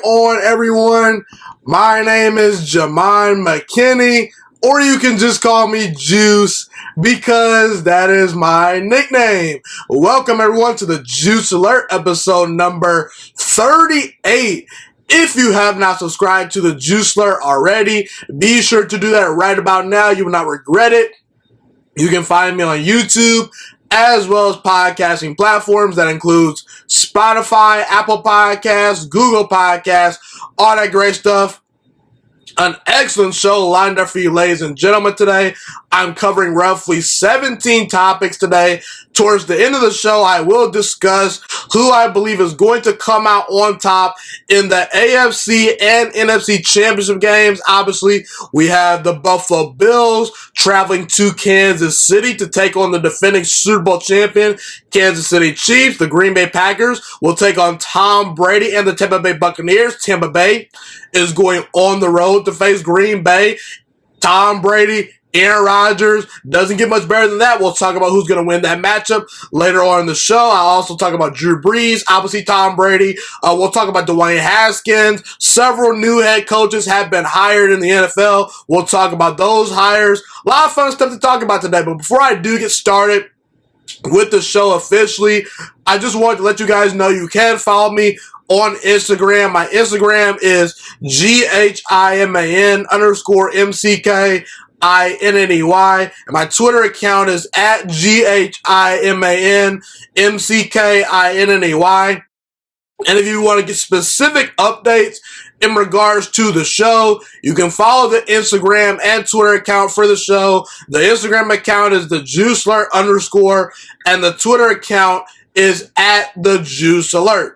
going on, everyone? My name is Jamon McKinney, or you can just call me Juice because that is my nickname. Welcome, everyone, to the Juice Alert, episode number 38. If you have not subscribed to the Juice Alert already, be sure to do that right about now. You will not regret it. You can find me on YouTube, as well as podcasting platforms that includes Spotify, Apple Podcasts, Google Podcasts, all that great stuff. An excellent show lined up for you, ladies and gentlemen, today. I'm covering roughly 17 topics today. Towards the end of the show, I will discuss who I believe is going to come out on top in the AFC and NFC championship games. Obviously, we have the Buffalo Bills traveling to Kansas City to take on the defending Super Bowl champion, Kansas City Chiefs. The Green Bay Packers will take on Tom Brady and the Tampa Bay Buccaneers. Tampa Bay is going on the road to face Green Bay. Tom Brady, Aaron Rodgers, doesn't get much better than that. We'll talk about who's going to win that matchup later on in the show. I'll also talk about Drew Brees, obviously Tom Brady. We'll talk about Dwayne Haskins. Several new head coaches have been hired in the NFL. We'll talk about those hires. A lot of fun stuff to talk about today. But before I do get started with the show officially, I just wanted to let you guys know you can follow me on Instagram. My Instagram is GHIMAN_MCKINNEY. And my Twitter account is at GHIMANMCKINNEY. And if you want to get specific updates in regards to the show, you can follow the Instagram and Twitter account for the show. The Instagram account is the Juice Alert _ and the Twitter account is at the Juice Alert.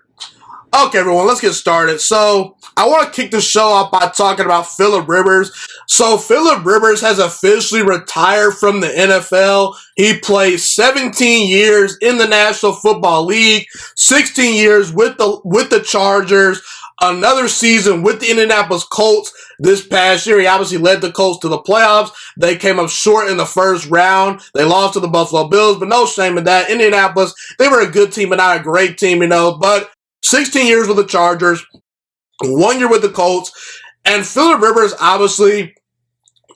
Okay, everyone, let's get started. So, I want to kick the show off by talking about Phillip Rivers. So, Phillip Rivers has officially retired from the NFL. He played 17 years in the National Football League, 16 years with the Chargers, another season with the Indianapolis Colts this past year. He obviously led the Colts to the playoffs. They came up short in the first round. They lost to the Buffalo Bills, but no shame in that. Indianapolis, they were a good team, but not a great team, but 16 years with the Chargers, 1 year with the Colts, and Phillip Rivers obviously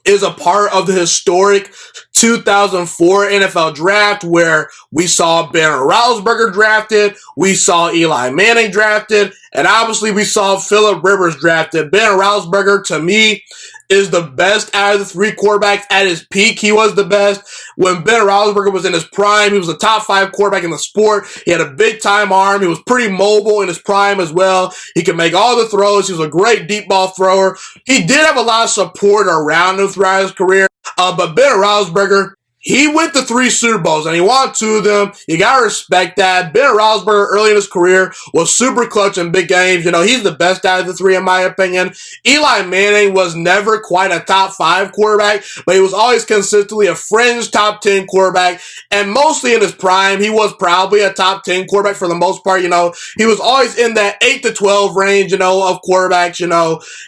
is a part of the historic 2004 NFL draft where we saw Ben Roethlisberger drafted, we saw Eli Manning drafted, and obviously we saw Phillip Rivers drafted. Ben Roethlisberger, to me, is the best out of the three quarterbacks. At his peak, he was the best. When Ben Roethlisberger was in his prime, he was a top 5 quarterback in the sport. He had a big-time arm. He was pretty mobile in his prime as well. He could make all the throws. He was a great deep ball thrower. He did have a lot of support around him throughout his career. But Ben Roethlisberger, he went to 3 Super Bowls, and he won 2 of them. You gotta respect that. Ben Roethlisberger, early in his career, was super clutch in big games. He's the best out of the 3, in my opinion. Eli Manning was never quite a top 5 quarterback, but he was always consistently a fringe top 10 quarterback. And mostly in his prime, he was probably a top 10 quarterback for the most part. He was always in that 8 to 12 range, of quarterbacks.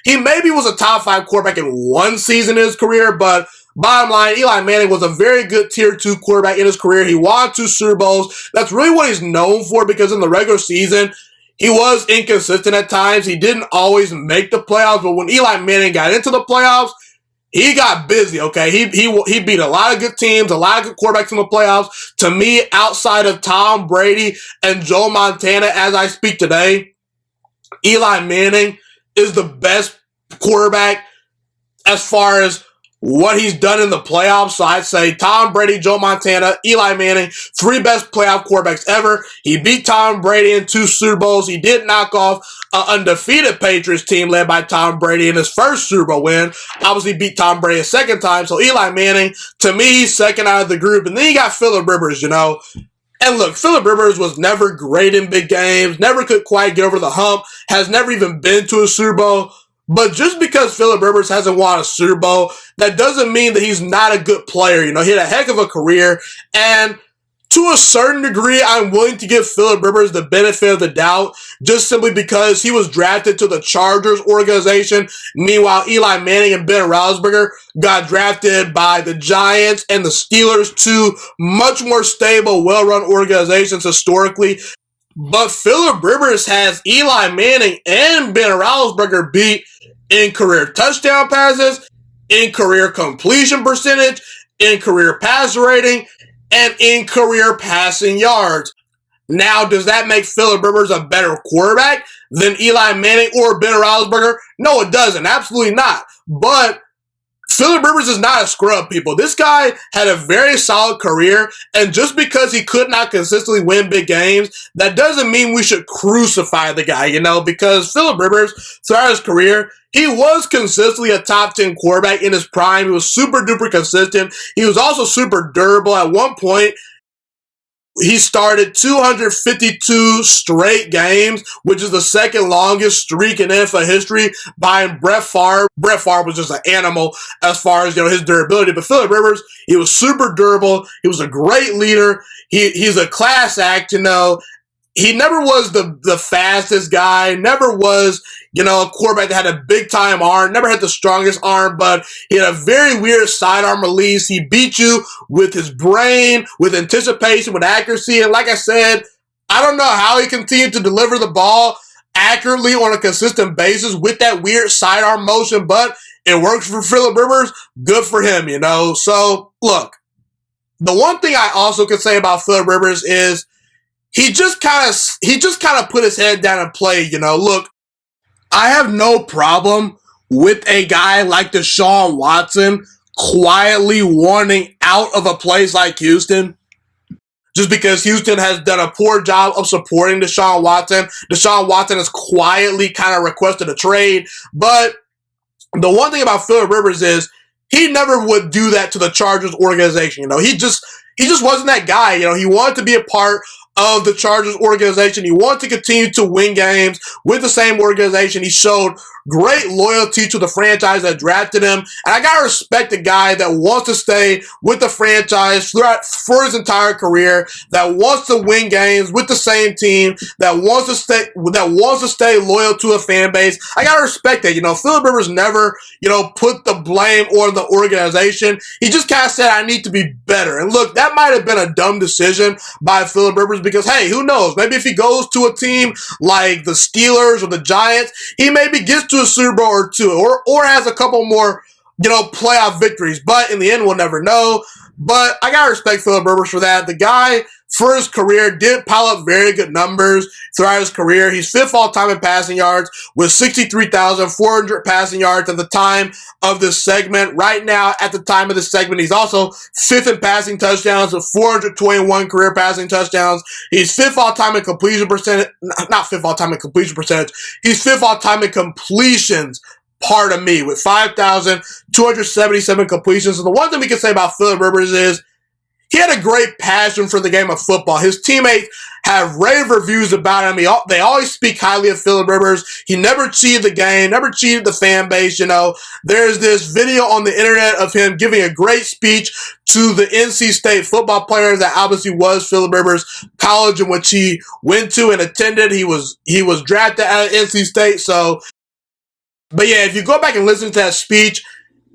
He maybe was a top 5 quarterback in 1 season in his career, but bottom line, Eli Manning was a very good tier 2 quarterback in his career. He won 2 Super Bowls. That's really what he's known for, because in the regular season, he was inconsistent at times. He didn't always make the playoffs, but when Eli Manning got into the playoffs, he got busy, okay? He beat a lot of good teams, a lot of good quarterbacks in the playoffs. To me, outside of Tom Brady and Joe Montana, as I speak today, Eli Manning is the best quarterback as far as what he's done in the playoffs. So I'd say Tom Brady, Joe Montana, Eli Manning, 3 best playoff quarterbacks ever. He beat Tom Brady in 2 Super Bowls. He did knock off an undefeated Patriots team led by Tom Brady in his first Super Bowl win. Obviously beat Tom Brady a second time. So Eli Manning, to me, he's second out of the group. And then you got Phillip Rivers, And look, Phillip Rivers was never great in big games, never could quite get over the hump, has never even been to a Super Bowl. But just because Phillip Rivers hasn't won a Super Bowl, that doesn't mean that he's not a good player. He had a heck of a career. And to a certain degree, I'm willing to give Phillip Rivers the benefit of the doubt, just simply because he was drafted to the Chargers organization. Meanwhile, Eli Manning and Ben Roethlisberger got drafted by the Giants and the Steelers, 2 much more stable, well-run organizations historically. But Phillip Rivers has Eli Manning and Ben Roethlisberger beat in career touchdown passes, in career completion percentage, in career pass rating, and in career passing yards. Now, does that make Phillip Rivers a better quarterback than Eli Manning or Ben Roethlisberger? No, it doesn't. Absolutely not. But Phillip Rivers is not a scrub, people. This guy had a very solid career, and just because he could not consistently win big games, that doesn't mean we should crucify the guy, because Phillip Rivers, throughout his career, he was consistently a top 10 quarterback in his prime. He was super duper consistent. He was also super durable. At one point, he started 252 straight games, which is the second longest streak in NFL history, behind Brett Favre. Brett Favre was just an animal as far as his durability. But Phillip Rivers, he was super durable. He was a great leader. He's a class act. He never was the fastest guy. Never was a quarterback that had a big time arm. Never had the strongest arm, but he had a very weird sidearm release. He beat you with his brain, with anticipation, with accuracy. And like I said, I don't know how he continued to deliver the ball accurately on a consistent basis with that weird sidearm motion, but it works for Phillip Rivers. Good for him, So, look, the one thing I also can say about Phillip Rivers is he just kind of put his head down and played, Look, I have no problem with a guy like Deshaun Watson quietly wanting out of a place like Houston, just because Houston has done a poor job of supporting Deshaun Watson. Deshaun Watson has quietly kind of requested a trade, but the one thing about Phillip Rivers is he never would do that to the Chargers organization. He just wasn't that guy. He wanted to be a part of the Chargers organization. He wanted to continue to win games with the same organization. He showed great loyalty to the franchise that drafted him. And I gotta respect a guy that wants to stay with the franchise for his entire career, that wants to win games with the same team, that wants to stay loyal to a fan base. I gotta respect that. Phillip Rivers never, put the blame on the organization. He just kind of said, I need to be better. And look, that might have been a dumb decision by Phillip Rivers because, hey, who knows? Maybe if he goes to a team like the Steelers or the Giants, he maybe gets to a Super Bowl or two, or has a couple more, playoff victories. But in the end, we'll never know. But I gotta respect Phillip Rivers for that. The guy, for his career, did pile up very good numbers throughout his career. He's fifth all-time in passing yards with 63,400 passing yards at the time of this segment. Right now, at the time of this segment, he's also fifth in passing touchdowns with 421 career passing touchdowns. He's fifth all-time in completion percentage. Not fifth all-time in completion percentage. He's fifth all-time in completions. Pardon me, with 5,277 completions. And the one thing we can say about Phillip Rivers is he had a great passion for the game of football. His teammates have rave reviews about him. They always speak highly of Phillip Rivers. He never cheated the game, never cheated the fan base. There's this video on the internet of him giving a great speech to the NC State football players that obviously was Phillip Rivers' college in which he went to and attended. He was drafted out of NC State, so. But yeah, if you go back and listen to that speech,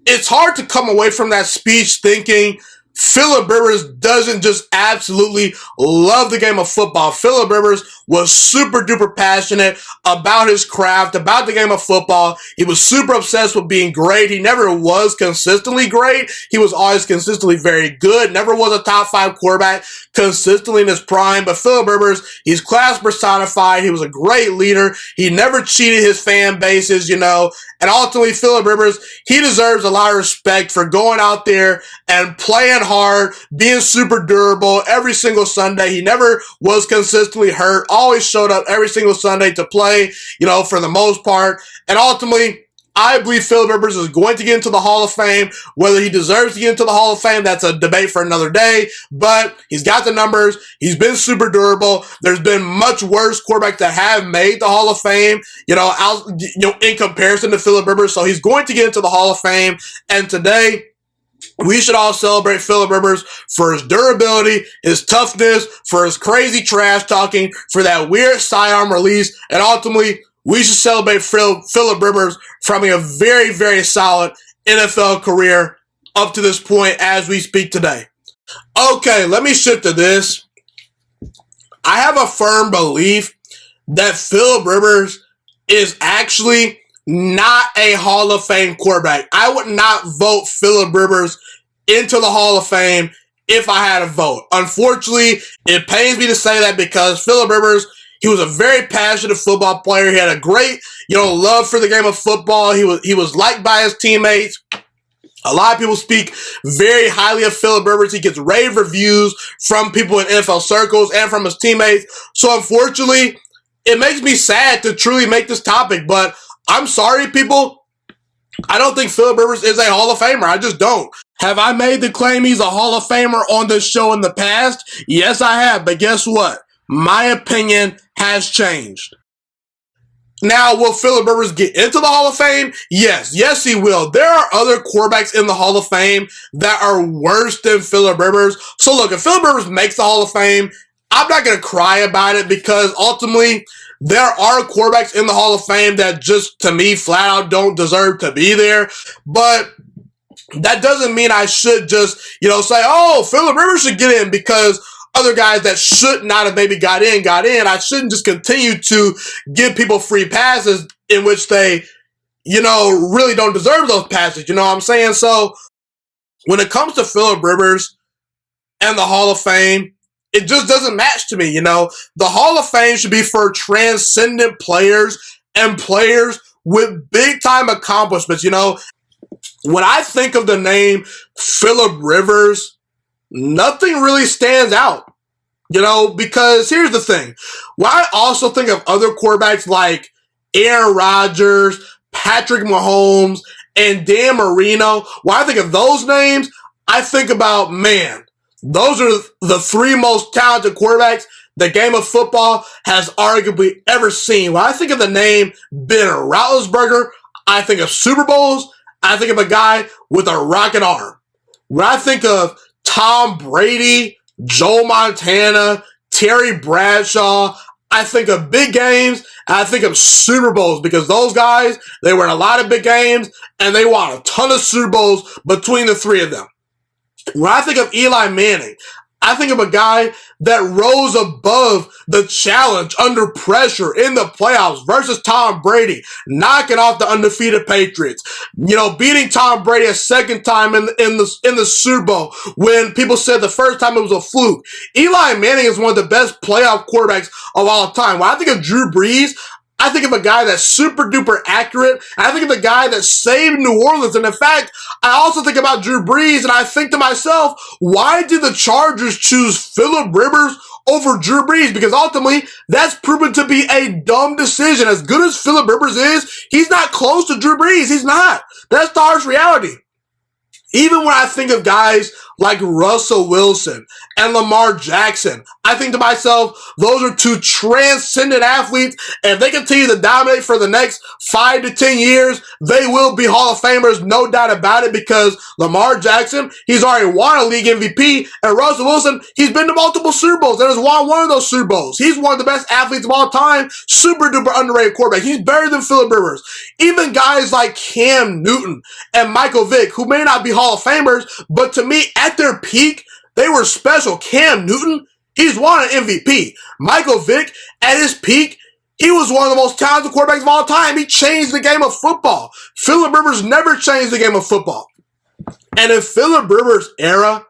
it's hard to come away from that speech thinking Phillip Rivers doesn't just absolutely love the game of football. Phillip Rivers was super duper passionate about his craft, about the game of football. He was super obsessed with being great. He never was consistently great. He was always consistently very good. Never was a top 5 quarterback consistently in his prime. But Phillip Rivers, he's class personified. He was a great leader. He never cheated his fan bases, And ultimately, Phillip Rivers, he deserves a lot of respect for going out there and playing hard, being super durable every single Sunday. He never was consistently hurt, always showed up every single Sunday to play, for the most part. And ultimately, I believe Phillip Rivers is going to get into the Hall of Fame. Whether he deserves to get into the Hall of Fame, that's a debate for another day. But he's got the numbers. He's been super durable. There's been much worse quarterbacks that have made the Hall of Fame, in comparison to Phillip Rivers. So he's going to get into the Hall of Fame. And today, we should all celebrate Phillip Rivers for his durability, his toughness, for his crazy trash talking, for that weird sidearm release, and ultimately, we should celebrate Phillip Rivers for having a very, very solid NFL career up to this point as we speak today. Okay, let me shift to this. I have a firm belief that Phillip Rivers is actually not a Hall of Fame quarterback. I would not vote Phillip Rivers into the Hall of Fame if I had a vote. Unfortunately, it pains me to say that because Phillip Rivers, he was a very passionate football player. He had a great, love for the game of football. He was liked by his teammates. A lot of people speak very highly of Phillip Rivers. He gets rave reviews from people in NFL circles and from his teammates. So unfortunately, it makes me sad to truly make this topic, but I'm sorry, people. I don't think Phillip Rivers is a Hall of Famer. I just don't. Have I made the claim he's a Hall of Famer on this show in the past? Yes, I have. But guess what? My opinion has changed. Now, will Phillip Rivers get into the Hall of Fame? Yes. Yes, he will. There are other quarterbacks in the Hall of Fame that are worse than Phillip Rivers. So look, if Phillip Rivers makes the Hall of Fame, I'm not going to cry about it because ultimately there are quarterbacks in the Hall of Fame that just, to me, flat out don't deserve to be there. But that doesn't mean I should just, say, oh, Phillip Rivers should get in because other guys that should not have maybe got in. I shouldn't just continue to give people free passes in which they, really don't deserve those passes. You know what I'm saying? So when it comes to Phillip Rivers and the Hall of Fame, it just doesn't match to me. The Hall of Fame should be for transcendent players and players with big time accomplishments. When I think of the name Phillip Rivers, nothing really stands out, because here's the thing. When I also think of other quarterbacks like Aaron Rodgers, Patrick Mahomes, and Dan Marino, when I think of those names, I think about, man, those are the three most talented quarterbacks the game of football has arguably ever seen. When I think of the name Ben Roethlisberger, I think of Super Bowls. I think of a guy with a rocket arm. When I think of Tom Brady, Joe Montana, Terry Bradshaw, I think of big games, and I think of Super Bowls because those guys, they were in a lot of big games, and they won a ton of Super Bowls between the three of them. When I think of Eli Manning, I think of a guy that rose above the challenge under pressure in the playoffs versus Tom Brady, knocking off the undefeated Patriots. Beating Tom Brady a second time in the Super Bowl when people said the first time it was a fluke. Eli Manning is one of the best playoff quarterbacks of all time. When I think of Drew Brees, I think of a guy that's super duper accurate. And I think of the guy that saved New Orleans. And in fact, I also think about Drew Brees and I think to myself, why did the Chargers choose Phillip Rivers over Drew Brees? Because ultimately, that's proven to be a dumb decision. As good as Phillip Rivers is, he's not close to Drew Brees. He's not. That's the harsh reality. Even when I think of guys like Russell Wilson and Lamar Jackson, I think to myself, those are two transcendent athletes. And if they continue to dominate for the next 5 to 10 years, they will be Hall of Famers, no doubt about it, because Lamar Jackson, he's already won a league MVP, and Russell Wilson, he's been to multiple Super Bowls and has won one of those Super Bowls. He's one of the best athletes of all time, super duper underrated quarterback. He's better than Phillip Rivers. Even guys like Cam Newton and Michael Vick, who may not be Hall of Famers, but to me, at their peak, they were special. Cam Newton, he's won an MVP. Michael Vick, at his peak, he was one of the most talented quarterbacks of all time. He changed the game of football. Phillip Rivers never changed the game of football. And in Phillip Rivers' era,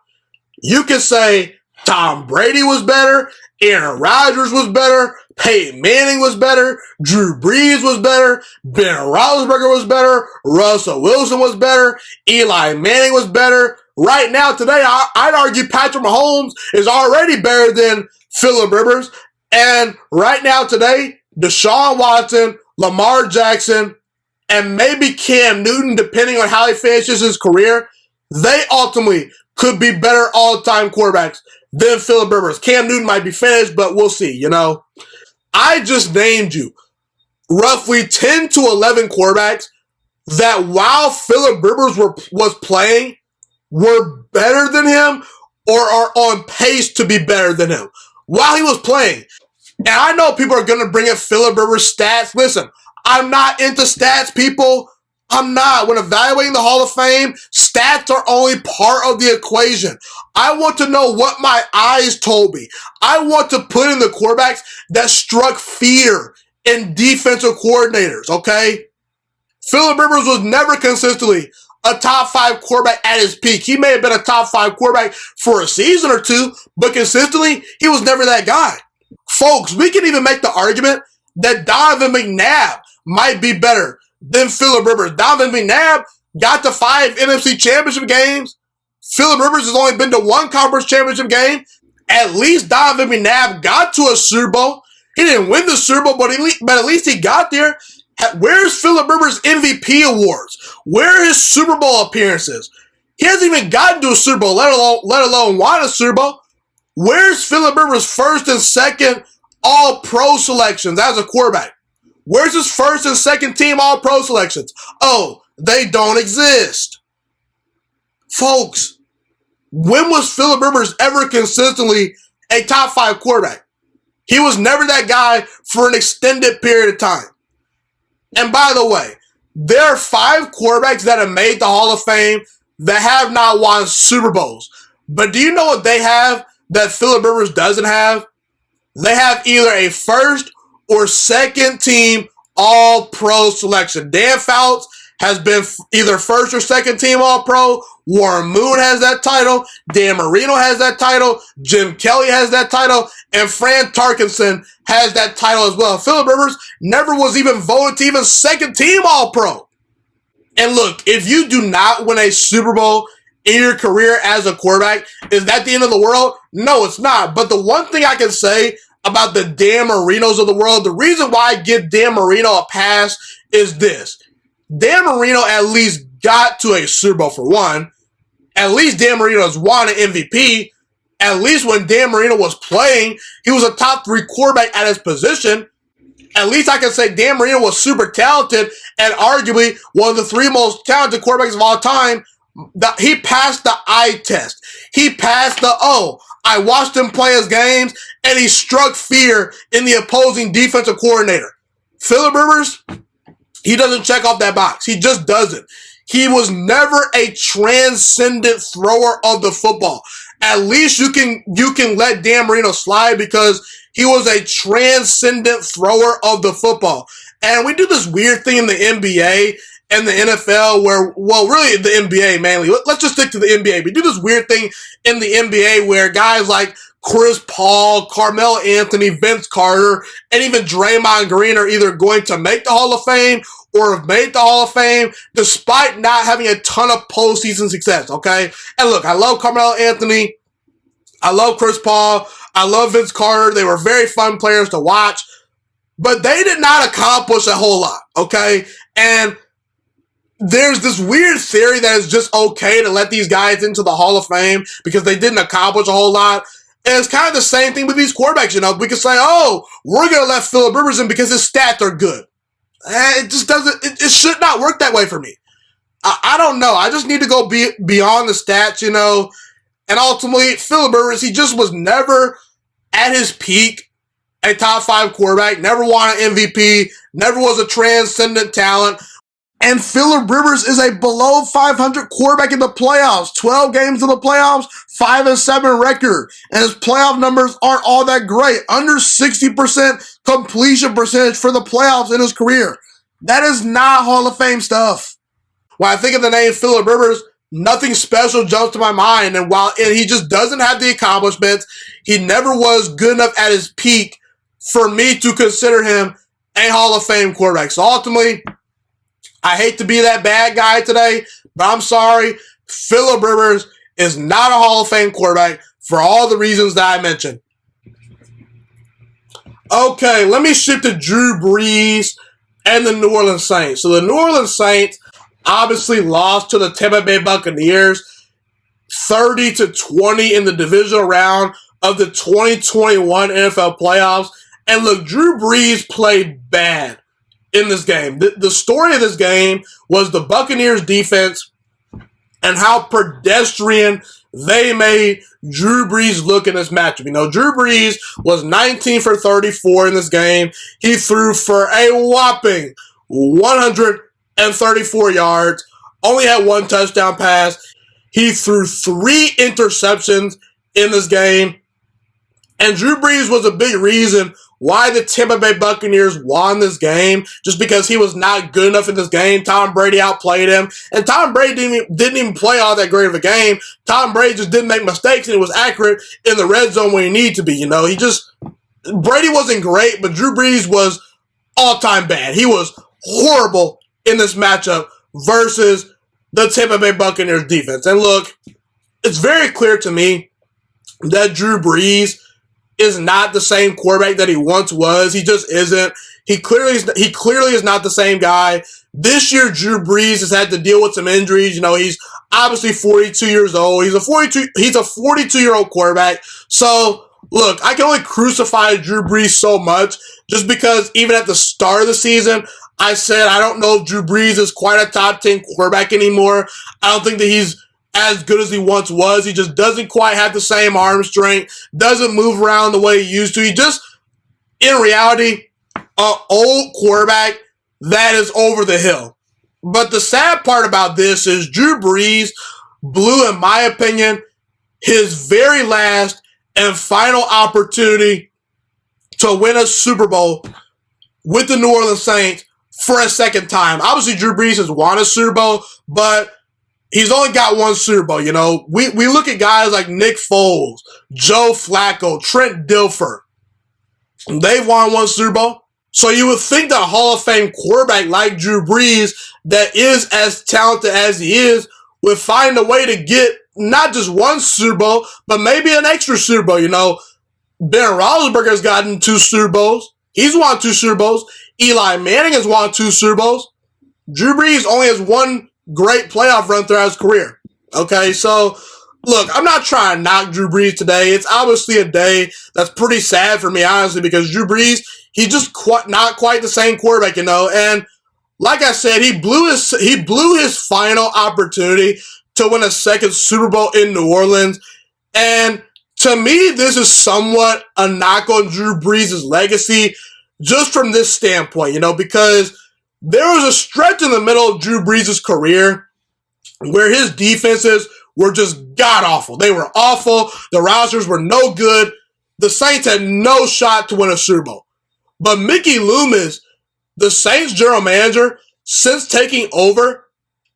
you can say Tom Brady was better, Aaron Rodgers was better, Peyton Manning was better, Drew Brees was better, Ben Roethlisberger was better, Russell Wilson was better, Eli Manning was better. Right now, today, I'd argue Patrick Mahomes is already better than Phillip Rivers. And right now, today, Deshaun Watson, Lamar Jackson, and maybe Cam Newton, depending on how he finishes his career, they ultimately could be better all-time quarterbacks than Phillip Rivers. Cam Newton might be finished, but we'll see, I just named you roughly 10 to 11 quarterbacks that while Phillip Rivers was playing, were better than him or are on pace to be better than him while he was playing. And I know people are going to bring up Phillip Rivers' stats. Listen, I'm not into stats, people. I'm not. When evaluating the Hall of Fame, stats are only part of the equation. I want to know what my eyes told me. I want to put in the quarterbacks that struck fear in defensive coordinators, okay? Phillip Rivers was never consistently a top 5 quarterback at his peak. He may have been a top 5 quarterback for a season or two, but consistently, he was never that guy. Folks, we can even make the argument that Donovan McNabb might be better than Phillip Rivers. Donovan McNabb got to 5 NFC championship games. Phillip Rivers has only been to 1 conference championship game. At least Donovan McNabb got to a Super Bowl. He didn't win the Super Bowl, but at least he got there. Where's Phillip Rivers' MVP awards? Where are his Super Bowl appearances? He hasn't even gotten to a Super Bowl, let alone won a Super Bowl. Where's Phillip Rivers' first and second All-Pro selections as a quarterback? Where's his first and second team All-Pro selections? Oh, they don't exist. Folks, when was Phillip Rivers ever consistently a top 5 quarterback? He was never that guy for an extended period of time. And by the way, there are 5 quarterbacks that have made the Hall of Fame that have not won Super Bowls. But do you know what they have that Phillip Rivers doesn't have? They have either a first or second team All-Pro selection. Dan Fouts has been either first or second team All-Pro. Warren Moon has that title. Dan Marino has that title. Jim Kelly has that title. And Fran Tarkenson has that title as well. Phillip Rivers never was even voted to even second team All-Pro. And look, if you do not win a Super Bowl in your career as a quarterback, is that the end of the world? No, it's not. But the one thing I can say about the Dan Marinos of the world, the reason why I give Dan Marino a pass is this. Dan Marino at least got to a Super Bowl for one. At least Dan Marino has won an MVP. At least when Dan Marino was playing, he was a top 3 quarterback at his position. At least I can say Dan Marino was super talented and arguably one of the 3 most talented quarterbacks of all time. He passed the eye test. He passed the, I watched him play his games, and he struck fear in the opposing defensive coordinator. Phillip Rivers, he doesn't check off that box. He just doesn't. He was never a transcendent thrower of the football. At least you can let Dan Marino slide because he was a transcendent thrower of the football. And we do this weird thing in the NBA and the NFL where, well, really the NBA mainly. Let's just stick to the NBA. We do this weird thing in the NBA where guys like Chris Paul, Carmelo Anthony, Vince Carter, and even Draymond Green are either going to make the Hall of Fame or have made the Hall of Fame despite not having a ton of postseason success, okay? And look, I love Carmelo Anthony. I love Chris Paul. I love Vince Carter. They were very fun players to watch. But they did not accomplish a whole lot, okay? And there's this weird theory that it's just okay to let these guys into the Hall of Fame because they didn't accomplish a whole lot. And it's kind of the same thing with these quarterbacks, you know. We can say, we're going to let Phillip Rivers in because his stats are good. It just doesn't, it should not work that way for me. I don't know. I just need to go beyond the stats, you know. And ultimately, Phillip Rivers, he just was never at his peak a top 5 quarterback, never won an MVP, never was a transcendent talent. And Phillip Rivers is a below 500 quarterback in the playoffs. 12 games in the playoffs, 5-7 record. And his playoff numbers aren't all that great. Under 60% completion percentage for the playoffs in his career. That is not Hall of Fame stuff. When I think of the name Phillip Rivers, nothing special jumps to my mind. And while he just doesn't have the accomplishments, he never was good enough at his peak for me to consider him a Hall of Fame quarterback. So ultimately, I hate to be that bad guy today, but I'm sorry. Phillip Rivers is not a Hall of Fame quarterback for all the reasons that I mentioned. Okay, let me shift to Drew Brees and the New Orleans Saints. So the New Orleans Saints obviously lost to the Tampa Bay Buccaneers 30-20 in the divisional round of the 2021 NFL playoffs. And look, Drew Brees played bad in this game. The story of this game was the Buccaneers defense and how pedestrian they made Drew Brees look in this matchup. You know, Drew Brees was 19 for 34 in this game. He threw for a whopping 100 and 34 yards, only had one touchdown pass. He threw 3 interceptions in this game. And Drew Brees was a big reason why the Tampa Bay Buccaneers won this game, just because he was not good enough in this game. Tom Brady outplayed him. And Tom Brady didn't even play all that great of a game. Tom Brady just didn't make mistakes, and he was accurate in the red zone when he needed to be. Brady wasn't great, but Drew Brees was all-time bad. He was horrible in this matchup versus the Tampa Bay Buccaneers defense. And look, it's very clear to me that Drew Brees is not the same quarterback that he once was. He just isn't. He clearly is not the same guy. This year, Drew Brees has had to deal with some injuries. He's obviously 42 years old. He's a 42-year-old quarterback. So, look, I can only crucify Drew Brees so much just because even at the start of the season, I said I don't know if Drew Brees is quite a top 10 quarterback anymore. I don't think that he's as good as he once was. He just doesn't quite have the same arm strength, doesn't move around the way he used to. He just, in reality, an old quarterback that is over the hill. But the sad part about this is Drew Brees blew, in my opinion, his very last and final opportunity to win a Super Bowl with the New Orleans Saints for a second time. Obviously, Drew Brees has won a Super Bowl, but he's only got one Super Bowl. We look at guys like Nick Foles, Joe Flacco, Trent Dilfer. They've won one Super Bowl. So you would think that a Hall of Fame quarterback like Drew Brees that is as talented as he is would find a way to get not just one Super Bowl, but maybe an extra Super Bowl. Ben Roethlisberger has gotten 2 Super Bowls. He's won 2 Super Bowls. Eli Manning has won 2 Super Bowls. Drew Brees only has one great playoff run throughout his career. Okay, so look, I'm not trying to knock Drew Brees today. It's obviously a day that's pretty sad for me, honestly, because Drew Brees, he's just not quite the same quarterback, And like I said, he blew his final opportunity to win a second Super Bowl in New Orleans. And to me, this is somewhat a knock on Drew Brees' legacy, just from this standpoint, because there was a stretch in the middle of Drew Brees' career where his defenses were just god-awful. They were awful. The rosters were no good. The Saints had no shot to win a Super Bowl. But Mickey Loomis, the Saints general manager, since taking over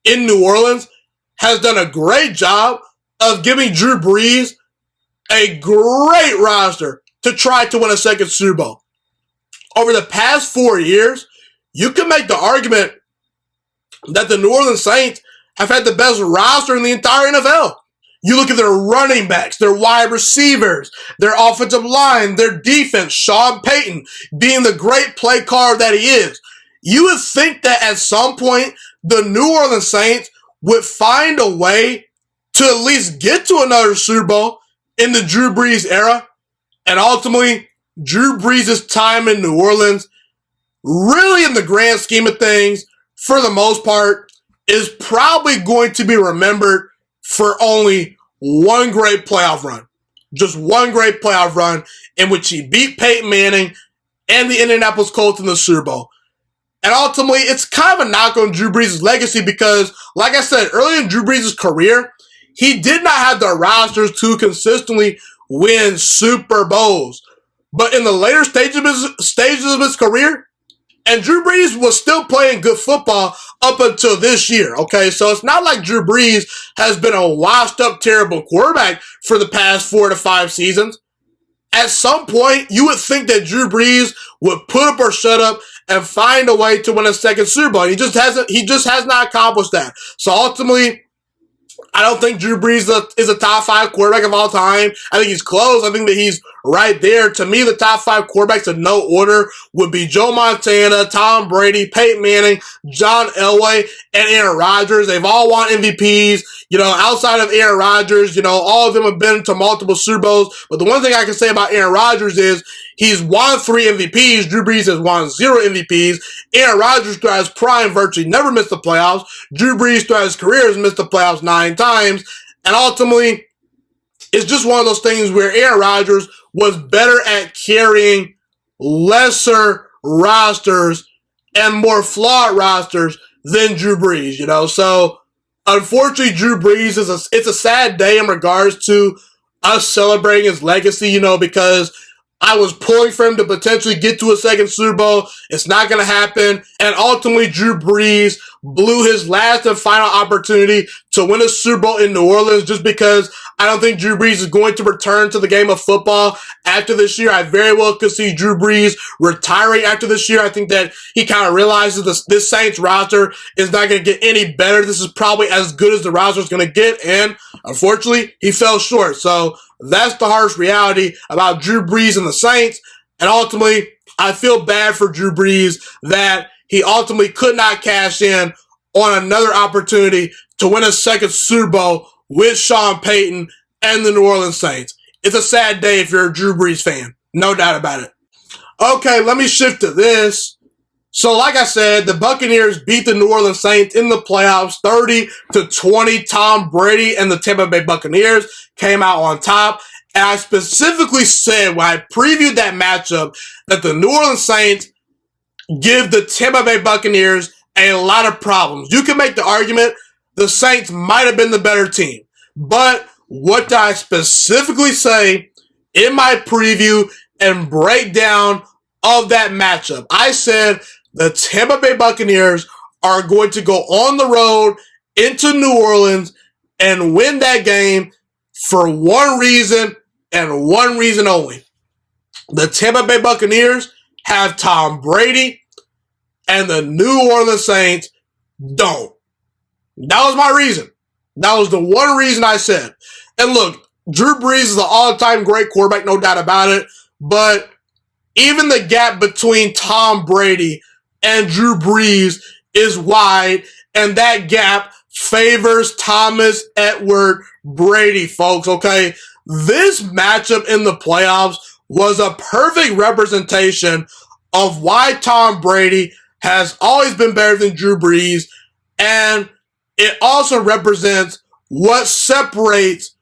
in New Orleans, has done a great job of giving Drew Brees a great roster to try to win a second Super Bowl. Over the past 4 years, you can make the argument that the New Orleans Saints have had the best roster in the entire NFL. You look at their running backs, their wide receivers, their offensive line, their defense, Sean Payton being the great play caller that he is. You would think that at some point, the New Orleans Saints would find a way to at least get to another Super Bowl in the Drew Brees era. And ultimately, Drew Brees' time in New Orleans, really in the grand scheme of things, for the most part, is probably going to be remembered for only one great playoff run. Just one great playoff run in which he beat Peyton Manning and the Indianapolis Colts in the Super Bowl. And ultimately, it's kind of a knock on Drew Brees' legacy because, like I said, early in Drew Brees' career, he did not have the rosters to consistently win Super Bowls. But in the later stages of his career, and Drew Brees was still playing good football up until this year, okay? So it's not like Drew Brees has been a washed-up, terrible quarterback for the past 4 to 5 seasons. At some point, you would think that Drew Brees would put up or shut up and find a way to win a second Super Bowl. He just has not accomplished that. So ultimately, I don't think Drew Brees is a top 5 quarterback of all time. I think he's close. I think that he's right there. To me, the top 5 quarterbacks in no order would be Joe Montana, Tom Brady, Peyton Manning, John Elway, and Aaron Rodgers. They've all won MVPs. Outside of Aaron Rodgers, all of them have been to multiple Super Bowls. But the one thing I can say about Aaron Rodgers is he's won 3 MVPs. Drew Brees has won 0 MVPs. Aaron Rodgers, throughout his prime, virtually never missed the playoffs. Drew Brees, throughout his career, has missed the playoffs 9 times. And ultimately, it's just one of those things where Aaron Rodgers was better at carrying lesser rosters and more flawed rosters than Drew Brees, So, unfortunately, Drew Brees it's a sad day in regards to us celebrating his legacy, because I was pulling for him to potentially get to a second Super Bowl. It's not going to happen. And ultimately, Drew Brees blew his last and final opportunity to win a Super Bowl in New Orleans just because I don't think Drew Brees is going to return to the game of football after this year. I very well could see Drew Brees retiring after this year. I think that he kind of realizes this Saints roster is not going to get any better. This is probably as good as the roster is going to get. And unfortunately, he fell short. So that's the harsh reality about Drew Brees and the Saints. And ultimately, I feel bad for Drew Brees that he ultimately could not cash in on another opportunity to win a second Super Bowl with Sean Payton and the New Orleans Saints. It's a sad day if you're a Drew Brees fan. No doubt about it. Okay, let me shift to this. So like I said, the Buccaneers beat the New Orleans Saints in the playoffs 30-20. Tom Brady and the Tampa Bay Buccaneers came out on top. And I specifically said when I previewed that matchup that the New Orleans Saints give the Tampa Bay Buccaneers a lot of problems. You can make the argument the Saints might have been the better team. But what did I specifically say in my preview and breakdown of that matchup? I said the Tampa Bay Buccaneers are going to go on the road into New Orleans and win that game for one reason and one reason only. The Tampa Bay Buccaneers have Tom Brady and the New Orleans Saints don't. That was my reason. That was the one reason I said. And look, Drew Brees is an all-time great quarterback, no doubt about it. But even the gap between Tom Brady and Drew Brees is wide, and that gap favors Thomas Edward Brady, folks, okay? This matchup in the playoffs was a perfect representation of why Tom Brady has always been better than Drew Brees, and it also represents what separates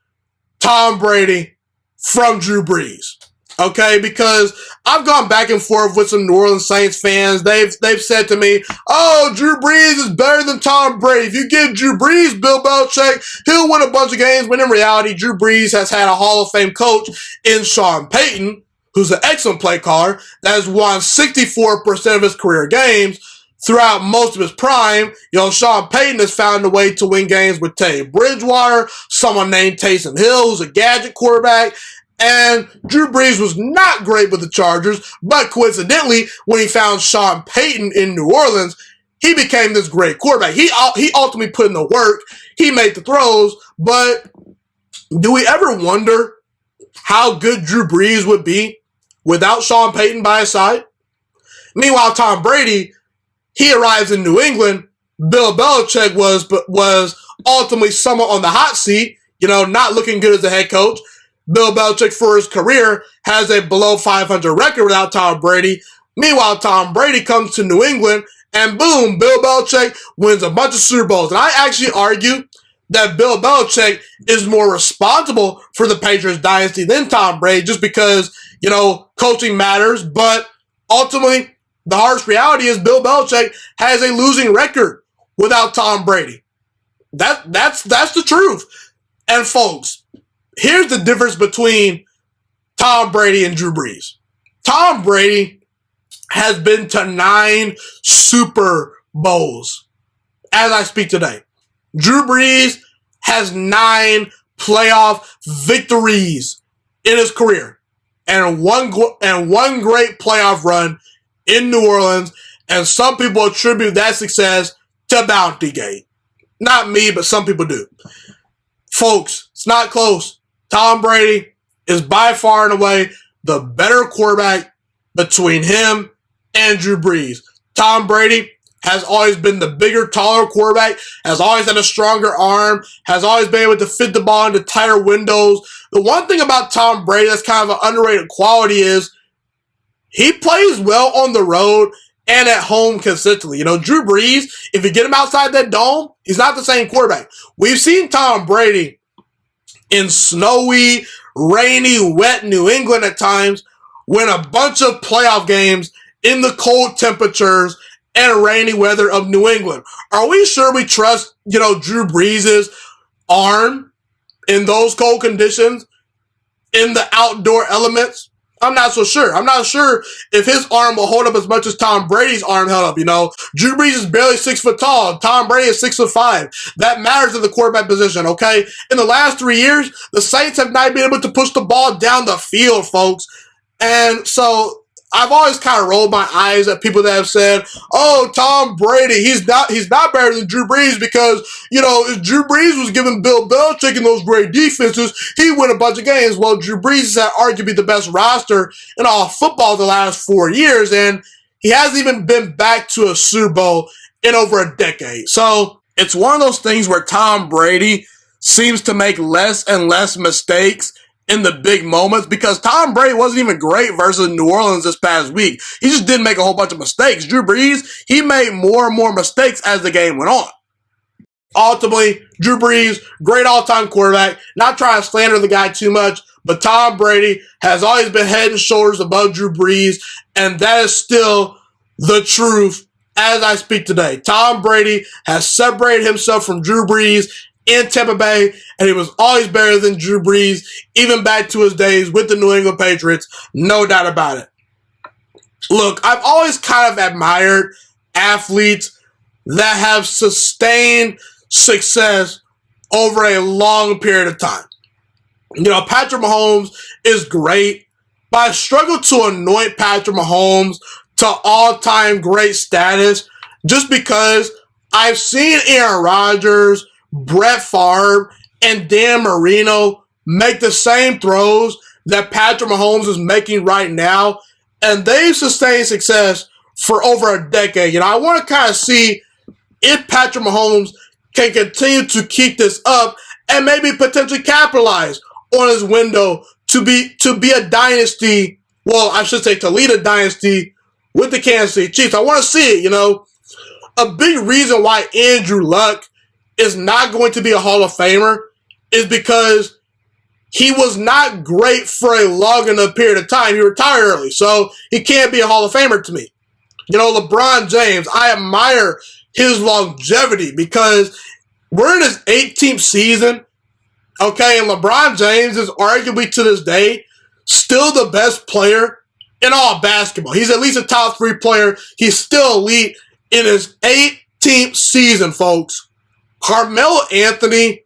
Tom Brady from Drew Brees. Okay, because I've gone back and forth with some New Orleans Saints fans. They've said to me, "Oh, Drew Brees is better than Tom Brady. If you give Drew Brees Bill Belichick, he'll win a bunch of games." When in reality, Drew Brees has had a Hall of Fame coach in Sean Payton, who's an excellent play caller that has won 64% of his career games. Throughout most of his prime, Sean Payton has found a way to win games with Teddy Bridgewater, someone named Taysom Hill, who's a gadget quarterback, and Drew Brees was not great with the Chargers, but coincidentally, when he found Sean Payton in New Orleans, he became this great quarterback. He ultimately put in the work, he made the throws, but do we ever wonder how good Drew Brees would be without Sean Payton by his side? Meanwhile, Tom Brady, he arrives in New England. Bill Belichick was ultimately somewhat on the hot seat, not looking good as a head coach. Bill Belichick, for his career, has a below 500 record without Tom Brady. Meanwhile, Tom Brady comes to New England, and boom, Bill Belichick wins a bunch of Super Bowls. And I actually argue that Bill Belichick is more responsible for the Patriots dynasty than Tom Brady, just because, coaching matters. But ultimately, the harsh reality is Bill Belichick has a losing record without Tom Brady. That's the truth. And folks, here's the difference between Tom Brady and Drew Brees. Tom Brady has been to 9 Super Bowls as I speak today. Drew Brees has 9 playoff victories in his career and one great playoff run in New Orleans, and some people attribute that success to Bountygate. Not me, but some people do. Folks, it's not close. Tom Brady is by far and away the better quarterback between him and Drew Brees. Tom Brady has always been the bigger, taller quarterback, has always had a stronger arm, has always been able to fit the ball into tighter windows. The one thing about Tom Brady that's kind of an underrated quality is he plays well on the road and at home consistently. Drew Brees, if you get him outside that dome, he's not the same quarterback. We've seen Tom Brady in snowy, rainy, wet New England at times win a bunch of playoff games in the cold temperatures and rainy weather of New England. Are we sure we trust, Drew Brees' arm in those cold conditions, in the outdoor elements? I'm not so sure. I'm not sure if his arm will hold up as much as Tom Brady's arm held up, Drew Brees is barely 6 foot tall. Tom Brady is 6'5". That matters in the quarterback position, okay? In the last 3 years, the Saints have not been able to push the ball down the field, folks. And so I've always kind of rolled my eyes at people that have said, "Oh, Tom Brady, he's not better than Drew Brees because, if Drew Brees was giving Bill Belichick and those great defenses, he'd win a bunch of games." Well, Drew Brees has had arguably the best roster in all football the last 4 years, and he hasn't even been back to a Super Bowl in over a decade. So it's one of those things where Tom Brady seems to make less and less mistakes in the big moments because Tom Brady wasn't even great versus New Orleans this past week. He just didn't make a whole bunch of mistakes. Drew Brees, he made more and more mistakes as the game went on. Ultimately, Drew Brees, great all-time quarterback. Not trying to slander the guy too much, but Tom Brady has always been head and shoulders above Drew Brees, and that is still the truth as I speak today. Tom Brady has separated himself from Drew Brees in Tampa Bay, and he was always better than Drew Brees, even back to his days with the New England Patriots. No doubt about it. Look, I've always kind of admired athletes that have sustained success over a long period of time. Patrick Mahomes is great, but I struggle to anoint Patrick Mahomes to all-time great status just because I've seen Aaron Rodgers, Brett Favre, and Dan Marino make the same throws that Patrick Mahomes is making right now, and they've sustained success for over a decade. I want to kind of see if Patrick Mahomes can continue to keep this up and maybe potentially capitalize on his window to be a dynasty. Well, I should say to lead a dynasty with the Kansas City Chiefs. I want to see it. A big reason why Andrew Luck is not going to be a Hall of Famer is because he was not great for a long enough period of time. He retired early, so he can't be a Hall of Famer to me. LeBron James, I admire his longevity because we're in his 18th season, okay, and LeBron James is arguably to this day still the best player in all basketball. He's at least a top 3 player. He's still elite in his 18th season, folks. Carmelo Anthony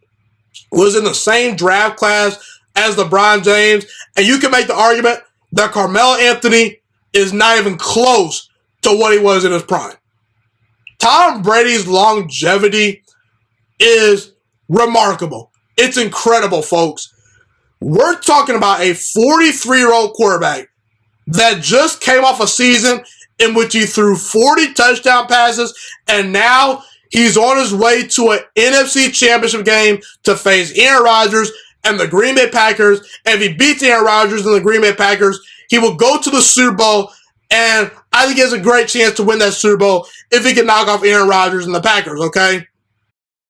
was in the same draft class as LeBron James, and you can make the argument that Carmelo Anthony is not even close to what he was in his prime. Tom Brady's longevity is remarkable. It's incredible, folks. We're talking about a 43-year-old quarterback that just came off a season in which he threw 40 touchdown passes, and now he's on his way to an NFC Championship game to face Aaron Rodgers and the Green Bay Packers. And if he beats Aaron Rodgers and the Green Bay Packers, he will go to the Super Bowl, and I think he has a great chance to win that Super Bowl if he can knock off Aaron Rodgers and the Packers, okay?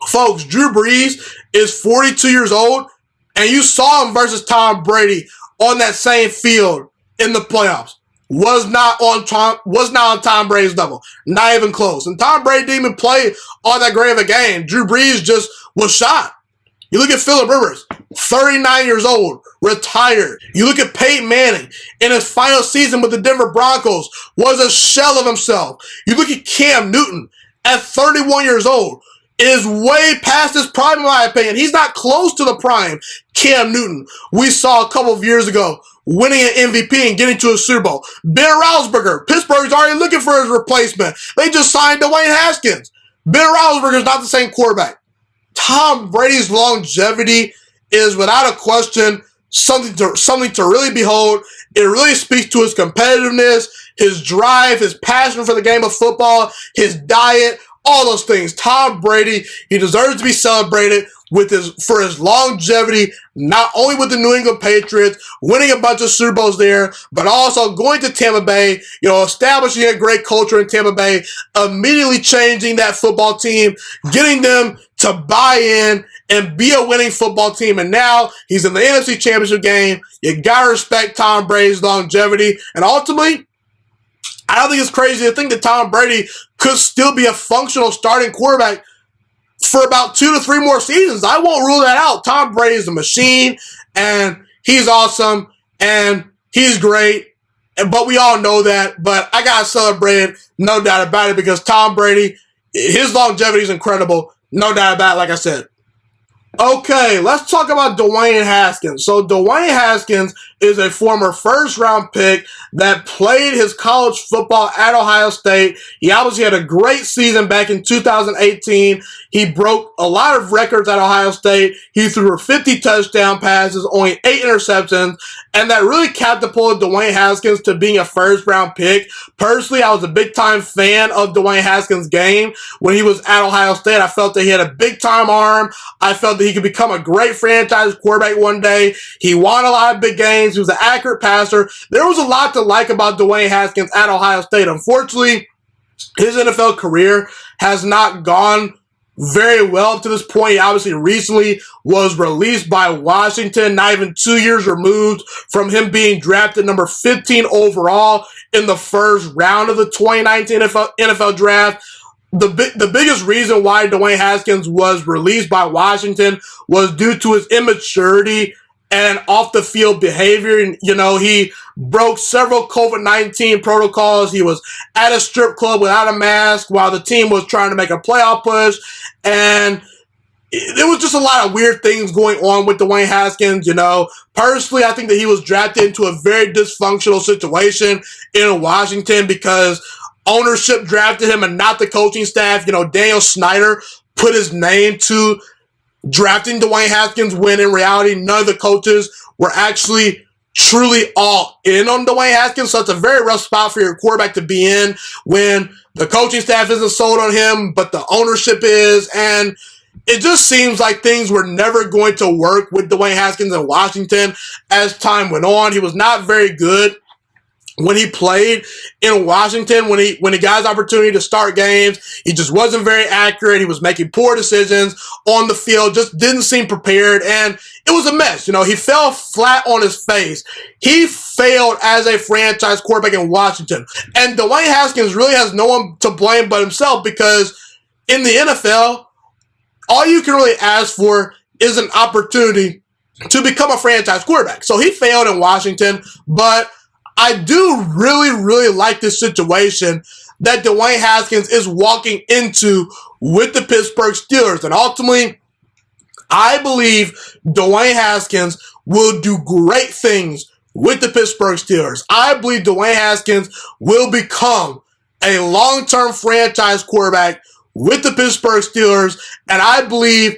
Folks, Drew Brees is 42 years old, and you saw him versus Tom Brady on that same field in the playoffs. Was not on Tom Brady's level. Not even close. And Tom Brady didn't even play all that great of a game. Drew Brees just was shot. You look at Phillip Rivers, 39 years old, retired. You look at Peyton Manning in his final season with the Denver Broncos, was a shell of himself. You look at Cam Newton at 31 years old, is way past his prime in my opinion. He's not close to the prime Cam Newton we saw a couple of years ago, winning an MVP and getting to a Super Bowl. Ben Roethlisberger, Pittsburgh's already looking for his replacement. They just signed Dwayne Haskins. Ben Roethlisberger's not the same quarterback. Tom Brady's longevity is without a question something to really behold. It really speaks to his competitiveness, his drive, his passion for the game of football, his diet, all those things. Tom Brady, he deserves to be celebrated for his longevity, not only with the New England Patriots, winning a bunch of Super Bowls there, but also going to Tampa Bay, establishing a great culture in Tampa Bay, immediately changing that football team, getting them to buy in and be a winning football team. And now he's in the NFC Championship game. You gotta respect Tom Brady's longevity. And ultimately, I don't think it's crazy to think that Tom Brady could still be a functional starting quarterback for about 2 to 3 more seasons. I won't rule that out. Tom Brady is a machine, and he's awesome, and he's great, but we all know that. But I got to celebrate it, no doubt about it, because Tom Brady, his longevity is incredible, no doubt about it, like I said. Okay, let's talk about Dwayne Haskins. So Dwayne Haskins is a former first-round pick that played his college football at Ohio State. He obviously had a great season back in 2018. He broke a lot of records at Ohio State. He threw 50 touchdown passes, only 8 interceptions, and that really catapulted Dwayne Haskins to being a first-round pick. Personally, I was a big-time fan of Dwayne Haskins' game when he was at Ohio State. I felt that he had a big-time arm. I felt that he could become a great franchise quarterback one day. He won a lot of big games. He was an accurate passer. There was a lot to like about Dwayne Haskins at Ohio State. Unfortunately, his NFL career has not gone very well up to this point. He obviously recently was released by Washington, not even 2 years removed from him being drafted number 15 overall in the first round of the 2019 NFL draft. The biggest reason why Dwayne Haskins was released by Washington was due to his immaturity and off-the-field behavior. And, he broke several COVID-19 protocols. He was at a strip club without a mask while the team was trying to make a playoff push. And there was just a lot of weird things going on with Dwayne Haskins. Personally, I think that he was drafted into a very dysfunctional situation in Washington because ownership drafted him and not the coaching staff. Daniel Snyder put his name to drafting Dwayne Haskins when in reality none of the coaches were actually truly all in on Dwayne Haskins. So it's a very rough spot for your quarterback to be in when the coaching staff isn't sold on him, but the ownership is. And it just seems like things were never going to work with Dwayne Haskins in Washington as time went on. He was not very good when he played in Washington, when he got his opportunity to start games. He just wasn't very accurate. He was making poor decisions on the field, just didn't seem prepared, and it was a mess. He fell flat on his face. He failed as a franchise quarterback in Washington. And Dwayne Haskins really has no one to blame but himself, because in the NFL, all you can really ask for is an opportunity to become a franchise quarterback. So he failed in Washington, but I do really, really like this situation that Dwayne Haskins is walking into with the Pittsburgh Steelers. And ultimately, I believe Dwayne Haskins will do great things with the Pittsburgh Steelers. I believe Dwayne Haskins will become a long-term franchise quarterback with the Pittsburgh Steelers. And I believe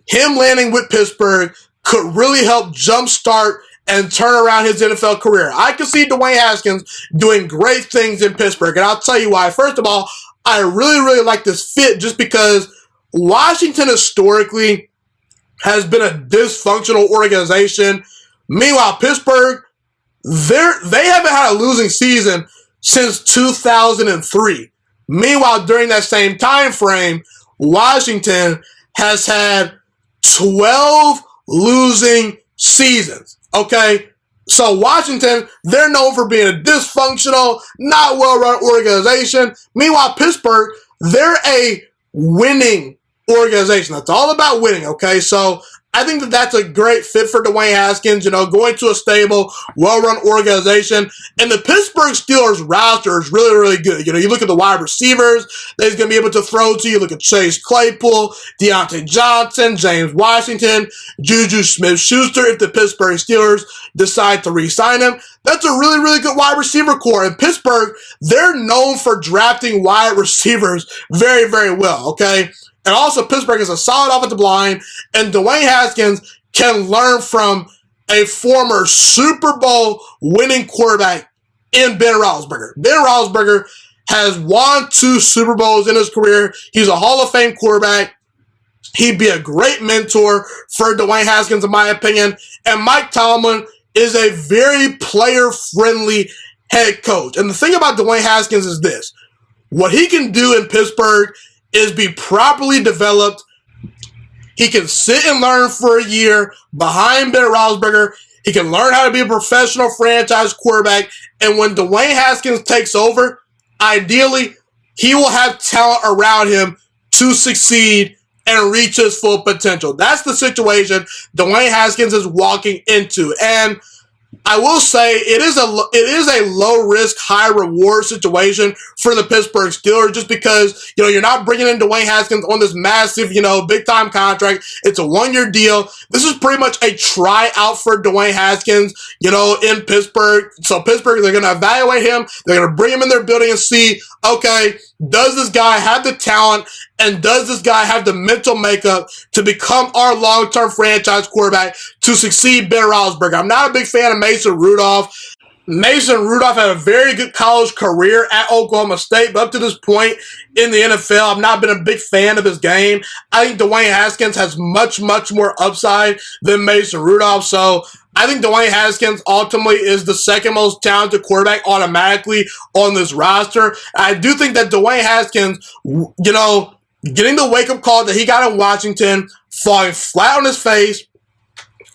him landing with Pittsburgh could really help jumpstart and turn around his NFL career. I can see Dwayne Haskins doing great things in Pittsburgh, and I'll tell you why. First of all, I really, really like this fit just because Washington historically has been a dysfunctional organization. Meanwhile, Pittsburgh, they haven't had a losing season since 2003. Meanwhile, during that same time frame, Washington has had 12 losing seasons. Okay, so Washington, they're known for being a dysfunctional, not well-run organization. Meanwhile, Pittsburgh, they're a winning organization. That's all about winning, okay? So I think that that's a great fit for Dwayne Haskins, going to a stable, well-run organization. And the Pittsburgh Steelers roster is really, really good. You look at the wide receivers that he's going to be able to throw to. You look at Chase Claypool, Deontay Johnson, James Washington, Juju Smith-Schuster if the Pittsburgh Steelers decide to re-sign him. That's a really, really good wide receiver core. And Pittsburgh, they're known for drafting wide receivers very, very well, okay? And also, Pittsburgh is a solid offensive line, and Dwayne Haskins can learn from a former Super Bowl winning quarterback in Ben Roethlisberger. Ben Roethlisberger has won 2 Super Bowls in his career. He's a Hall of Fame quarterback. He'd be a great mentor for Dwayne Haskins, in my opinion. And Mike Tomlin is a very player-friendly head coach. And the thing about Dwayne Haskins is this. What he can do in Pittsburgh is be properly developed. He can sit and learn for a year behind Ben Roethlisberger. He can learn how to be a professional franchise quarterback. And when Dwayne Haskins takes over, ideally, he will have talent around him to succeed and reach his full potential. That's the situation Dwayne Haskins is walking into. And I will say it is a low risk, high reward situation for the Pittsburgh Steelers, just because you're not bringing in Dwayne Haskins on this massive big time contract. It's a 1-year deal. This is pretty much a tryout for Dwayne Haskins, in Pittsburgh. So Pittsburgh, they're going to evaluate him. They're going to bring him in their building and see, okay, does this guy have the talent and does this guy have the mental makeup to become our long-term franchise quarterback to succeed Ben Roethlisberger? I'm not a big fan of Mason Rudolph. Mason Rudolph had a very good college career at Oklahoma State, but up to this point in the NFL, I've not been a big fan of his game. I think Dwayne Haskins has much, much more upside than Mason Rudolph, so I think Dwayne Haskins ultimately is the second most talented quarterback automatically on this roster. I do think that Dwayne Haskins, getting the wake-up call that he got in Washington, falling flat on his face,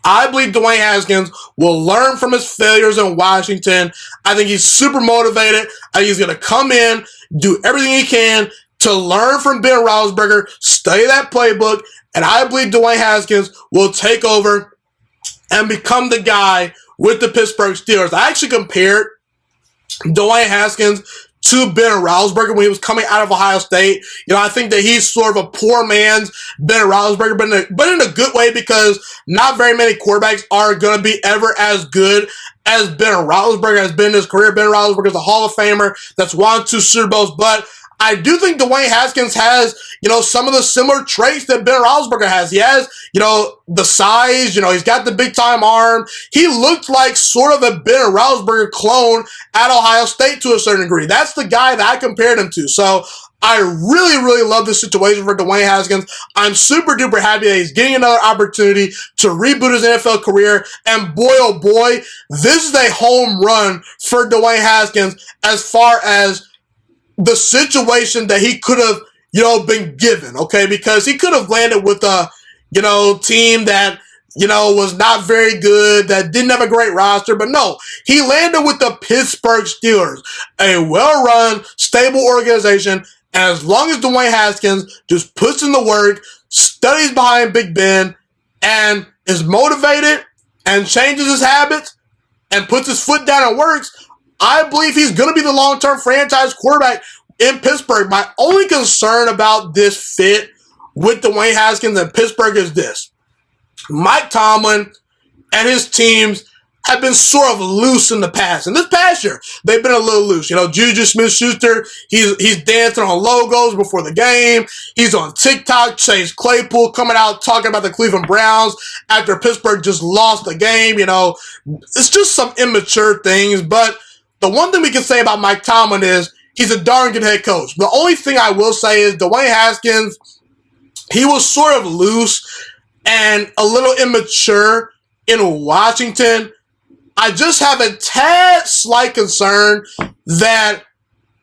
I believe Dwayne Haskins will learn from his failures in Washington. I think he's super motivated. I think he's going to come in, do everything he can to learn from Ben Roethlisberger, study that playbook, and I believe Dwayne Haskins will take over and become the guy with the Pittsburgh Steelers. I actually compared Dwayne Haskins to Ben Roethlisberger when he was coming out of Ohio State. I think that he's sort of a poor man's Ben Roethlisberger, but in a good way, because not very many quarterbacks are going to be ever as good as Ben Roethlisberger has been in his career. Ben Roethlisberger is a Hall of Famer that's won 2 Super Bowls, but I do think Dwayne Haskins has, some of the similar traits that Ben Roethlisberger has. He has, the size, he's got the big time arm. He looked like sort of a Ben Roethlisberger clone at Ohio State to a certain degree. That's the guy that I compared him to. So I really, really love this situation for Dwayne Haskins. I'm super duper happy that he's getting another opportunity to reboot his NFL career. And boy, oh boy, this is a home run for Dwayne Haskins as far as the situation that he could have, been given, okay? Because he could have landed with a, team that, was not very good, that didn't have a great roster. But no, he landed with the Pittsburgh Steelers, a well-run, stable organization. And as long as Dwayne Haskins just puts in the work, studies behind Big Ben, and is motivated and changes his habits and puts his foot down and works, I believe he's going to be the long-term franchise quarterback in Pittsburgh. My only concern about this fit with Dwayne Haskins and Pittsburgh is this. Mike Tomlin and his teams have been sort of loose in the past. And this past year, they've been a little loose. Juju Smith-Schuster, he's dancing on logos before the game. He's on TikTok. Chase Claypool coming out talking about the Cleveland Browns after Pittsburgh just lost the game. It's just some immature things. But the one thing we can say about Mike Tomlin is he's a darn good head coach. The only thing I will say is Dwayne Haskins, he was sort of loose and a little immature in Washington. I just have a tad slight concern that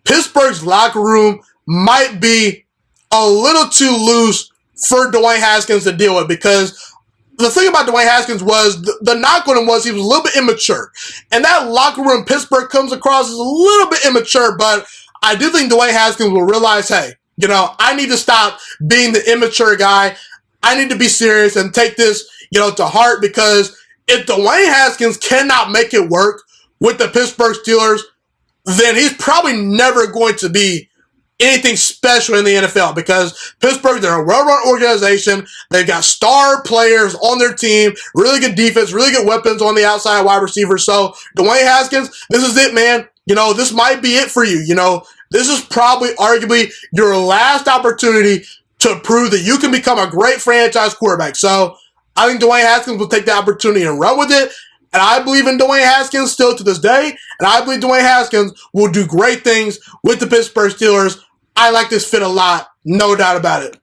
Pittsburgh's locker room might be a little too loose for Dwayne Haskins to deal with, because the thing about Dwayne Haskins was the knock on him was he was a little bit immature. And that locker room in Pittsburgh comes across as a little bit immature, but I do think Dwayne Haskins will realize, hey, I need to stop being the immature guy. I need to be serious and take this, to heart, because if Dwayne Haskins cannot make it work with the Pittsburgh Steelers, then he's probably never going to be anything special in the NFL, because Pittsburgh, they're a well-run organization. They've got star players on their team, really good defense, really good weapons on the outside wide receivers. So Dwayne Haskins, this is it, man. This might be it for you. This is probably arguably your last opportunity to prove that you can become a great franchise quarterback. So I think Dwayne Haskins will take the opportunity and run with it. And I believe in Dwayne Haskins still to this day. And I believe Dwayne Haskins will do great things with the Pittsburgh Steelers. I like this fit a lot. No doubt about it.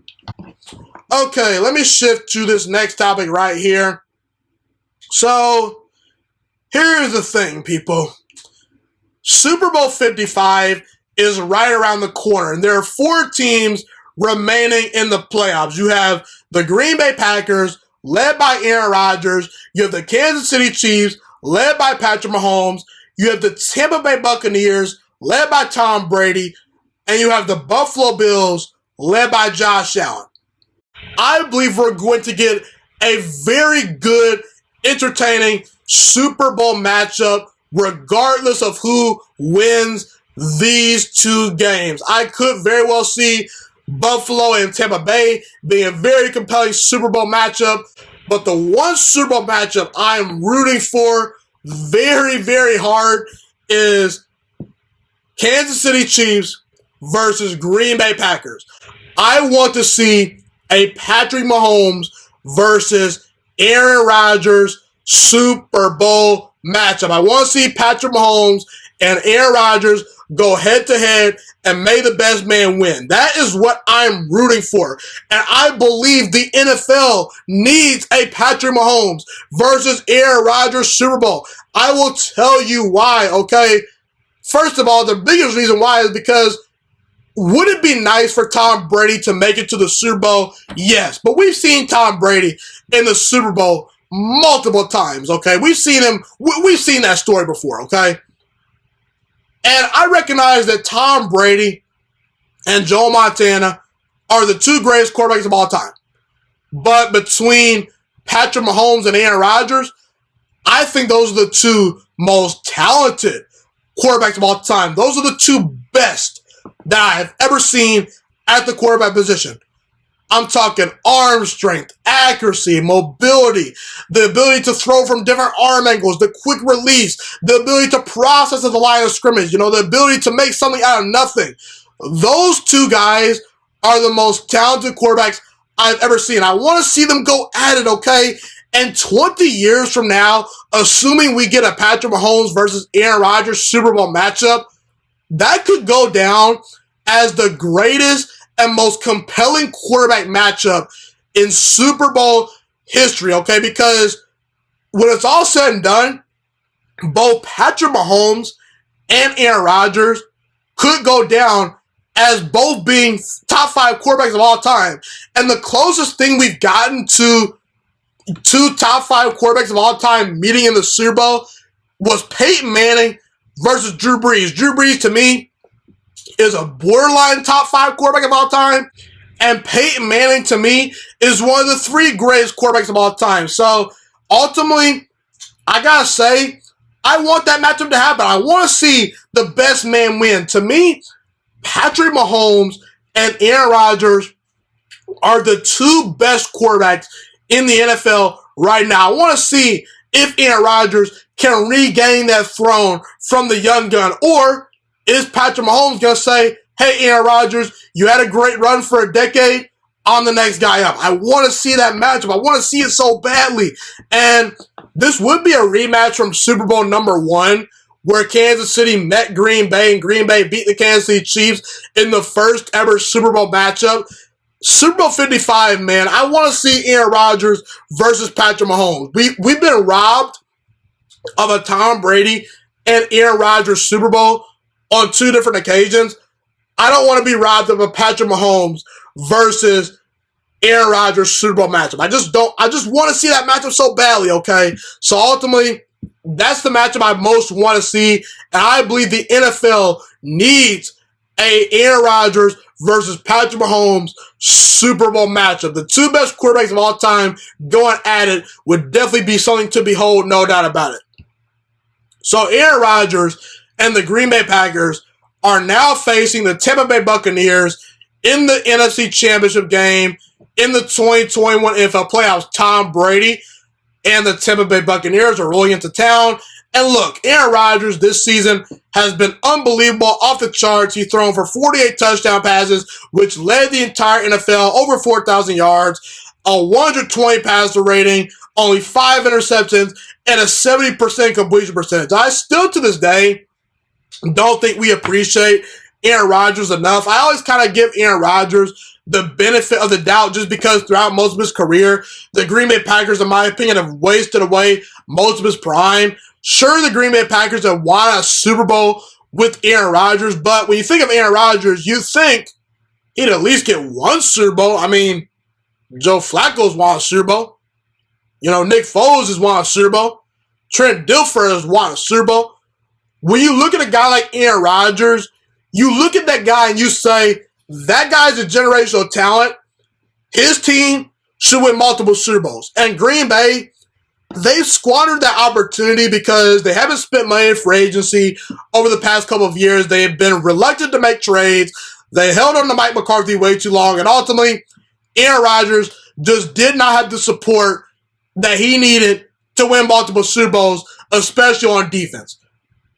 Okay, let me shift to this next topic right here. So, here's the thing, people. Super Bowl 55 is right around the corner. And there are 4 teams remaining in the playoffs. You have the Green Bay Packers, led by Aaron Rodgers. You have the Kansas City Chiefs, led by Patrick Mahomes. You have the Tampa Bay Buccaneers, led by Tom Brady, and you have the Buffalo Bills, led by Josh Allen. I believe we're going to get a very good, entertaining Super Bowl matchup regardless of who wins these two games. I could very well see Buffalo and Tampa Bay being a very compelling Super Bowl matchup, but the one Super Bowl matchup I'm rooting for very, very hard is Kansas City Chiefs versus Green Bay Packers. I want to see a Patrick Mahomes versus Aaron Rodgers Super Bowl matchup. I want to see Patrick Mahomes and Aaron Rodgers go head-to-head and may the best man win. That is what I'm rooting for. And I believe the NFL needs a Patrick Mahomes versus Aaron Rodgers Super Bowl. I will tell you why, okay? First of all, the biggest reason why is because would it be nice for Tom Brady to make it to the Super Bowl? Yes, but we've seen Tom Brady in the Super Bowl multiple times, okay? We've seen that story before, okay? And I recognize that Tom Brady and Joe Montana are the two greatest quarterbacks of all time. But between Patrick Mahomes and Aaron Rodgers, I think those are the two most talented quarterbacks of all time. Those are the two best that I have ever seen at the quarterback position. I'm talking arm strength, accuracy, mobility, the ability to throw from different arm angles, the quick release, the ability to process at the line of scrimmage, the ability to make something out of nothing. Those two guys are the most talented quarterbacks I've ever seen. I want to see them go at it, okay? And 20 years from now, assuming we get a Patrick Mahomes versus Aaron Rodgers Super Bowl matchup, that could go down as the greatest and most compelling quarterback matchup in Super Bowl history, okay? Because when it's all said and done, both Patrick Mahomes and Aaron Rodgers could go down as both being top 5 quarterbacks of all time. And the closest thing we've gotten to two top 5 quarterbacks of all time meeting in the Super Bowl was Peyton Manning versus Drew Brees. Drew Brees, to me, is a borderline top 5 quarterback of all time. And Peyton Manning, to me, is one of the 3 greatest quarterbacks of all time. So, ultimately, I gotta say, I want that matchup to happen. I want to see the best man win. To me, Patrick Mahomes and Aaron Rodgers are the 2 best quarterbacks in the NFL right now. I want to see if Aaron Rodgers can regain that throne from the young gun, or is Patrick Mahomes going to say, hey, Aaron Rodgers, you had a great run for a decade, I'm the next guy up. I want to see that matchup. I want to see it so badly. And this would be a rematch from Super Bowl number 1, where Kansas City met Green Bay, and Green Bay beat the Kansas City Chiefs in the first ever Super Bowl matchup. Super Bowl 55, man, I want to see Aaron Rodgers versus Patrick Mahomes. We've been robbed of a Tom Brady and Aaron Rodgers Super Bowl on 2 different occasions. I don't want to be robbed of a Patrick Mahomes versus Aaron Rodgers Super Bowl matchup. I just want to see that matchup so badly, okay? So ultimately, that's the matchup I most want to see, and I believe the NFL needs a Aaron Rodgers versus Patrick Mahomes Super Bowl matchup. The 2 best quarterbacks of all time going at it would definitely be something to behold, no doubt about it. So Aaron Rodgers and the Green Bay Packers are now facing the Tampa Bay Buccaneers in the NFC Championship game in the 2021 NFL playoffs. Tom Brady and the Tampa Bay Buccaneers are rolling into town. And look, Aaron Rodgers this season has been unbelievable, off the charts. He's thrown for 48 touchdown passes, which led the entire NFL over 4,000 yards, a 120 passer rating, only 5 interceptions, and a 70% completion percentage. I still, to this day, don't think we appreciate Aaron Rodgers enough. I always kind of give Aaron Rodgers the benefit of the doubt just because throughout most of his career, the Green Bay Packers, in my opinion, have wasted away most of his prime. Sure, the Green Bay Packers have won a Super Bowl with Aaron Rodgers, but when you think of Aaron Rodgers, you think he'd at least get 1 Super Bowl. I mean, Joe Flacco's won a Super Bowl. Nick Foles has won a Super Bowl. Trent Dilfer has won a Super Bowl. when you look at a guy like Aaron Rodgers, you look at that guy and you say, that guy's a generational talent. His team should win multiple Super Bowls. And Green Bay, they've squandered that opportunity because they haven't spent money in free agency over the past couple of years. They have been reluctant to make trades. They held on to Mike McCarthy way too long. And ultimately, Aaron Rodgers just did not have the support that he needed to win multiple Super Bowls, especially on defense.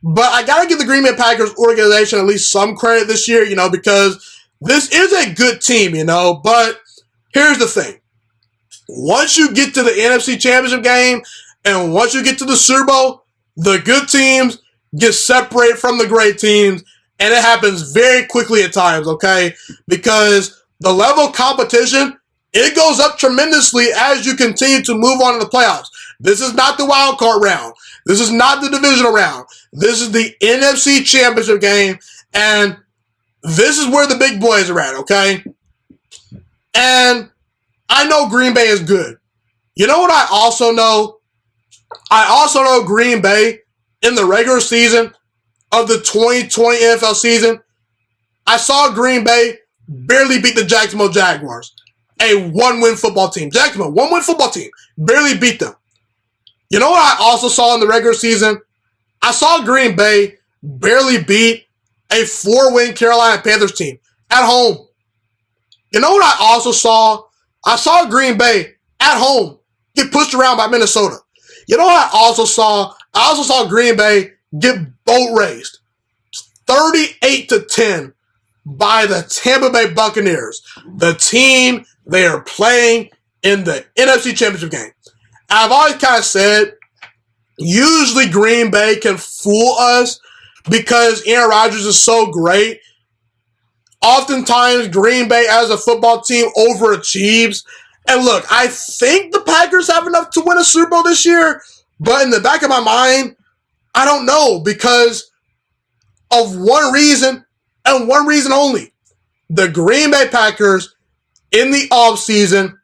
But I got to give the Green Bay Packers organization at least some credit this year, because this is a good team, But here's the thing. Once you get to the NFC Championship game and once you get to the Super Bowl, the good teams get separated from the great teams, and it happens very quickly at times, okay? Because the level of competition, it goes up tremendously as you continue to move on to the playoffs. This is not the wild card round. This is not the divisional round. This is the NFC Championship game, and this is where the big boys are at, okay? And I know Green Bay is good. You know what I also know? I also know Green Bay in the regular season of the 2020 NFL season, I saw Green Bay barely beat the Jacksonville Jaguars, a one-win football team. Jacksonville, one-win football team, barely beat them. You know what I also saw in the regular season? I saw Green Bay barely beat a 4-win Carolina Panthers team at home. You know what I also saw? I saw Green Bay at home get pushed around by Minnesota. You know what I also saw? I also saw Green Bay get boat raced 38-10 by the Tampa Bay Buccaneers, the team they are playing in the NFC Championship game. I've always kind of said, usually Green Bay can fool us because Aaron Rodgers is so great. Oftentimes, Green Bay as a football team overachieves. And look, I think the Packers have enough to win a Super Bowl this year, but in the back of my mind, I don't know because of one reason and one reason only. The Green Bay Packers in the offseason,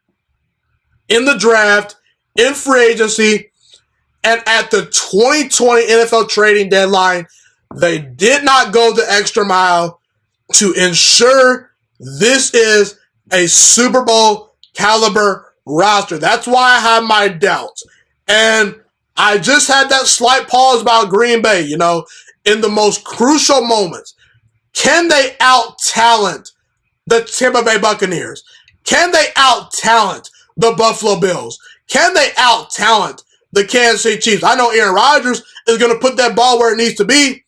in the draft, in free agency, and at the 2020 NFL trading deadline, they did not go the extra mile to ensure this is a Super Bowl caliber roster. That's why I have my doubts. And I just had that slight pause about Green Bay, in the most crucial moments. Can they out-talent the Tampa Bay Buccaneers? Can they out-talent the Buffalo Bills? Can they out-talent the Kansas City Chiefs? I know Aaron Rodgers is going to put that ball where it needs to be,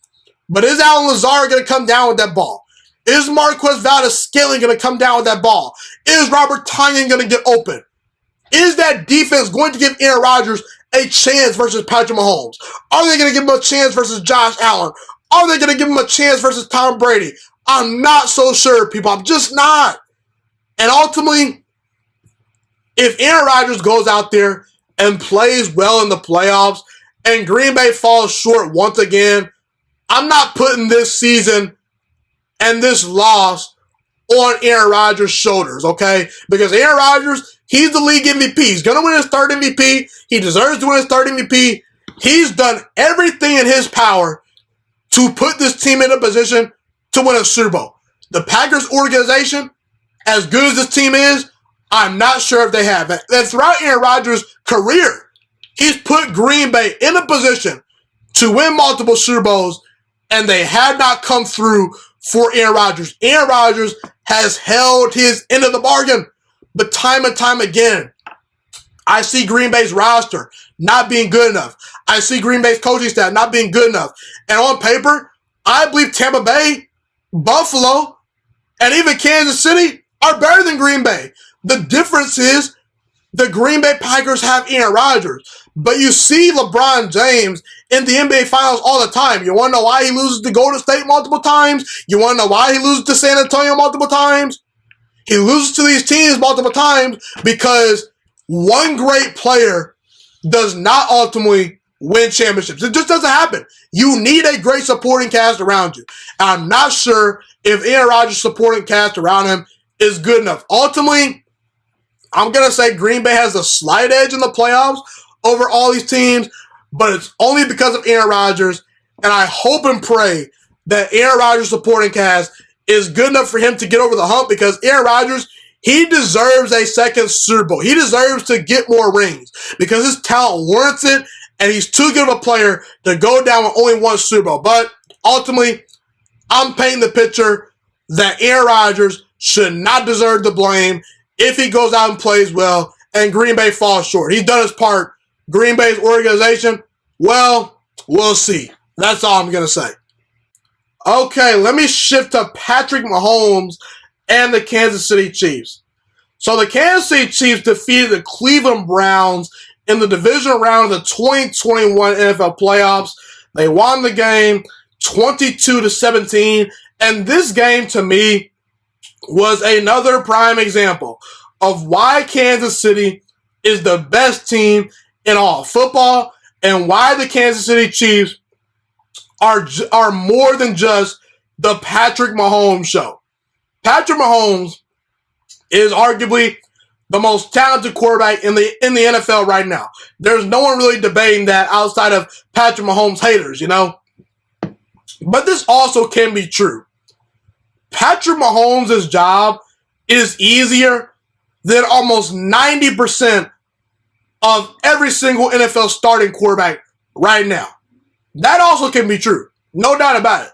but is Allen Lazard going to come down with that ball? Is Marquez Valdes-Scantling going to come down with that ball? Is Robert Tonyan going to get open? Is that defense going to give Aaron Rodgers a chance versus Patrick Mahomes? Are they going to give him a chance versus Josh Allen? Are they going to give him a chance versus Tom Brady? I'm not so sure, people. I'm just not. And ultimately, if Aaron Rodgers goes out there and plays well in the playoffs and Green Bay falls short once again, I'm not putting this season and this loss on Aaron Rodgers' shoulders, okay? Because Aaron Rodgers, he's the league MVP. He's going to win his third MVP. He deserves to win his third MVP. He's done everything in his power to put this team in a position to win a Super Bowl. The Packers organization, as good as this team is, I'm not sure if they have. And throughout Aaron Rodgers' career, he's put Green Bay in a position to win multiple Super Bowls, and they have not come through for Aaron Rodgers. Aaron Rodgers has held his end of the bargain, but time and time again, I see Green Bay's roster not being good enough. I see Green Bay's coaching staff not being good enough. And on paper, I believe Tampa Bay, Buffalo, and even Kansas City are better than Green Bay. The difference is the Green Bay Packers have Aaron Rodgers, but you see LeBron James in the NBA Finals all the time. You want to know why he loses to Golden State multiple times? You want to know why he loses to San Antonio multiple times? He loses to these teams multiple times because one great player does not ultimately win championships. It just doesn't happen. You need a great supporting cast around you. And I'm not sure if Aaron Rodgers' supporting cast around him is good enough. Ultimately, I'm going to say Green Bay has a slight edge in the playoffs over all these teams, but it's only because of Aaron Rodgers and I hope and pray that Aaron Rodgers' supporting cast is good enough for him to get over the hump, because Aaron Rodgers, he deserves a second Super Bowl. He deserves to get more rings because his talent warrants it, and he's too good of a player to go down with only one Super Bowl. But ultimately, I'm painting the picture that Aaron Rodgers should not deserve the blame if he goes out and plays well and Green Bay falls short. He's done his part. Green Bay's organization, well, we'll see. That's all I'm going to say. Okay, let me shift to Patrick Mahomes and the Kansas City Chiefs. So the Kansas City Chiefs defeated the Cleveland Browns in the divisional round of the 2021 NFL playoffs. They won the game 22-17, and this game to me was another prime example of why Kansas City is the best team in all football and why the Kansas City Chiefs are more than just the Patrick Mahomes show. Patrick Mahomes is arguably the most talented quarterback in the NFL right now. There's no one really debating that outside of Patrick Mahomes haters, you know? But this also can be true. Patrick Mahomes' job is easier than almost 90% of every single NFL starting quarterback right now. That also can be true. No doubt about it.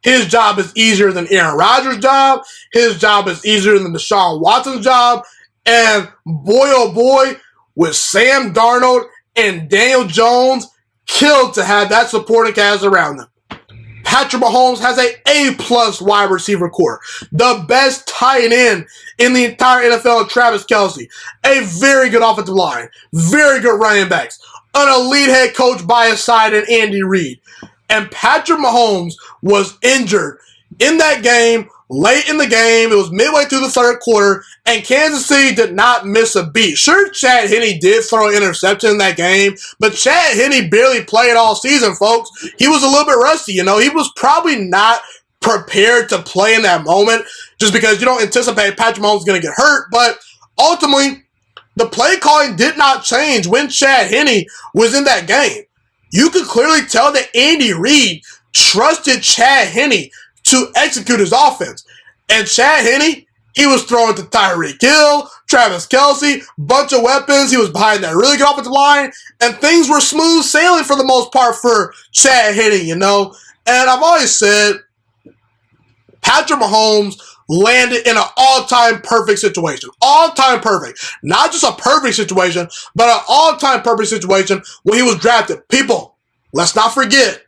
His job is easier than Aaron Rodgers' job. His job is easier than Deshaun Watson's job. And boy, oh boy, with Sam Darnold and Daniel Jones killed to have that supporting cast around them. Patrick Mahomes has an A+ wide receiver core. The best tight end in the entire NFL, Travis Kelce. A very good offensive line. Very good running backs. An elite head coach by his side in Andy Reid. And Patrick Mahomes was injured in that game, late in the game. It was midway through the third quarter, and Kansas City did not miss a beat. Sure, Chad Henne did throw an interception in that game, but Chad Henne barely played all season, folks. He was a little bit rusty, you know. He was probably not prepared to play in that moment just because you don't anticipate Patrick Mahomes is going to get hurt, but ultimately, the play calling did not change when Chad Henne was in that game. You could clearly tell that Andy Reid trusted Chad Henne to execute his offense. And Chad Henne, he was throwing to Tyreek Hill, Travis Kelce, bunch of weapons. He was behind that really good offensive line, and things were smooth sailing for the most part for Chad Henne, you know. And I've always said Patrick Mahomes landed in an all-time perfect situation. All-time perfect. Not just a perfect situation, but an all-time perfect situation when he was drafted. People, let's not forget,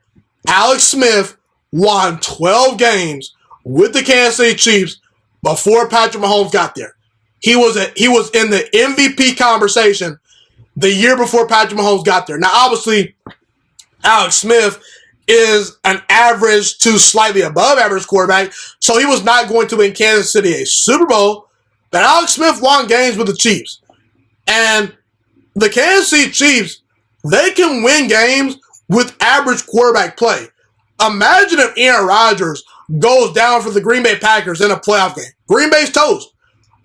Alex Smith won 12 games with the Kansas City Chiefs before Patrick Mahomes got there. He was in the MVP conversation the year before Patrick Mahomes got there. Now, obviously, Alex Smith is an average to slightly above average quarterback, so he was not going to win Kansas City a Super Bowl, but Alex Smith won games with the Chiefs. And the Kansas City Chiefs, they can win games with average quarterback play. Imagine if Aaron Rodgers goes down for the Green Bay Packers in a playoff game. Green Bay's toast.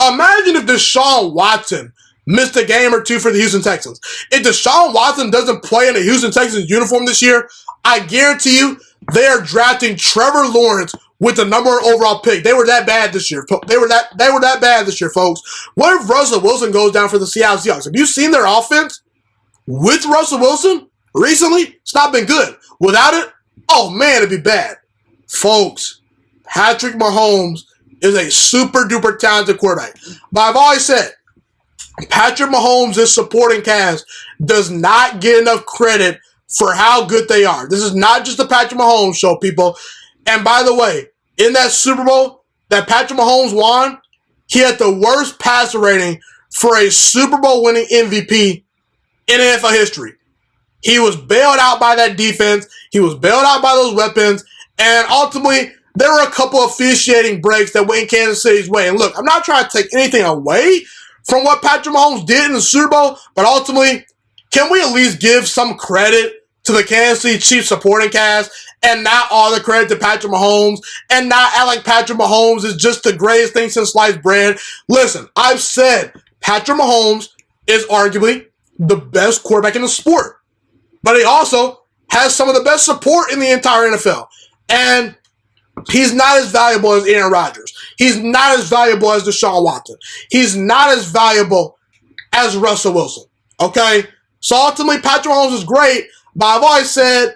Imagine if Deshaun Watson missed a game or two for the Houston Texans. If Deshaun Watson doesn't play in a Houston Texans uniform this year, I guarantee you they are drafting Trevor Lawrence with the number 1 overall pick. They were that bad this year. They were that bad this year, folks. What if Russell Wilson goes down for the Seattle Seahawks? Have you seen their offense with Russell Wilson recently? It's not been good. Without it, oh man, it'd be bad. Folks, Patrick Mahomes is a super duper talented quarterback. But I've always said, Patrick Mahomes' supporting cast does not get enough credit for how good they are. This is not just the Patrick Mahomes show, people. And by the way, in that Super Bowl that Patrick Mahomes won, he had the worst passer rating for a Super Bowl winning MVP in NFL history. He was bailed out by that defense. He was bailed out by those weapons. And ultimately, there were a couple of officiating breaks that went Kansas City's way. And look, I'm not trying to take anything away from what Patrick Mahomes did in the Super Bowl, but ultimately, can we at least give some credit to the Kansas City Chiefs supporting cast and not all the credit to Patrick Mahomes and not act like Patrick Mahomes is just the greatest thing since sliced bread? Listen, I've said Patrick Mahomes is arguably the best quarterback in the sport, but he also has some of the best support in the entire NFL. And he's not as valuable as Aaron Rodgers. He's not as valuable as Deshaun Watson. He's not as valuable as Russell Wilson. Okay? So ultimately, Patrick Mahomes is great, but I've always said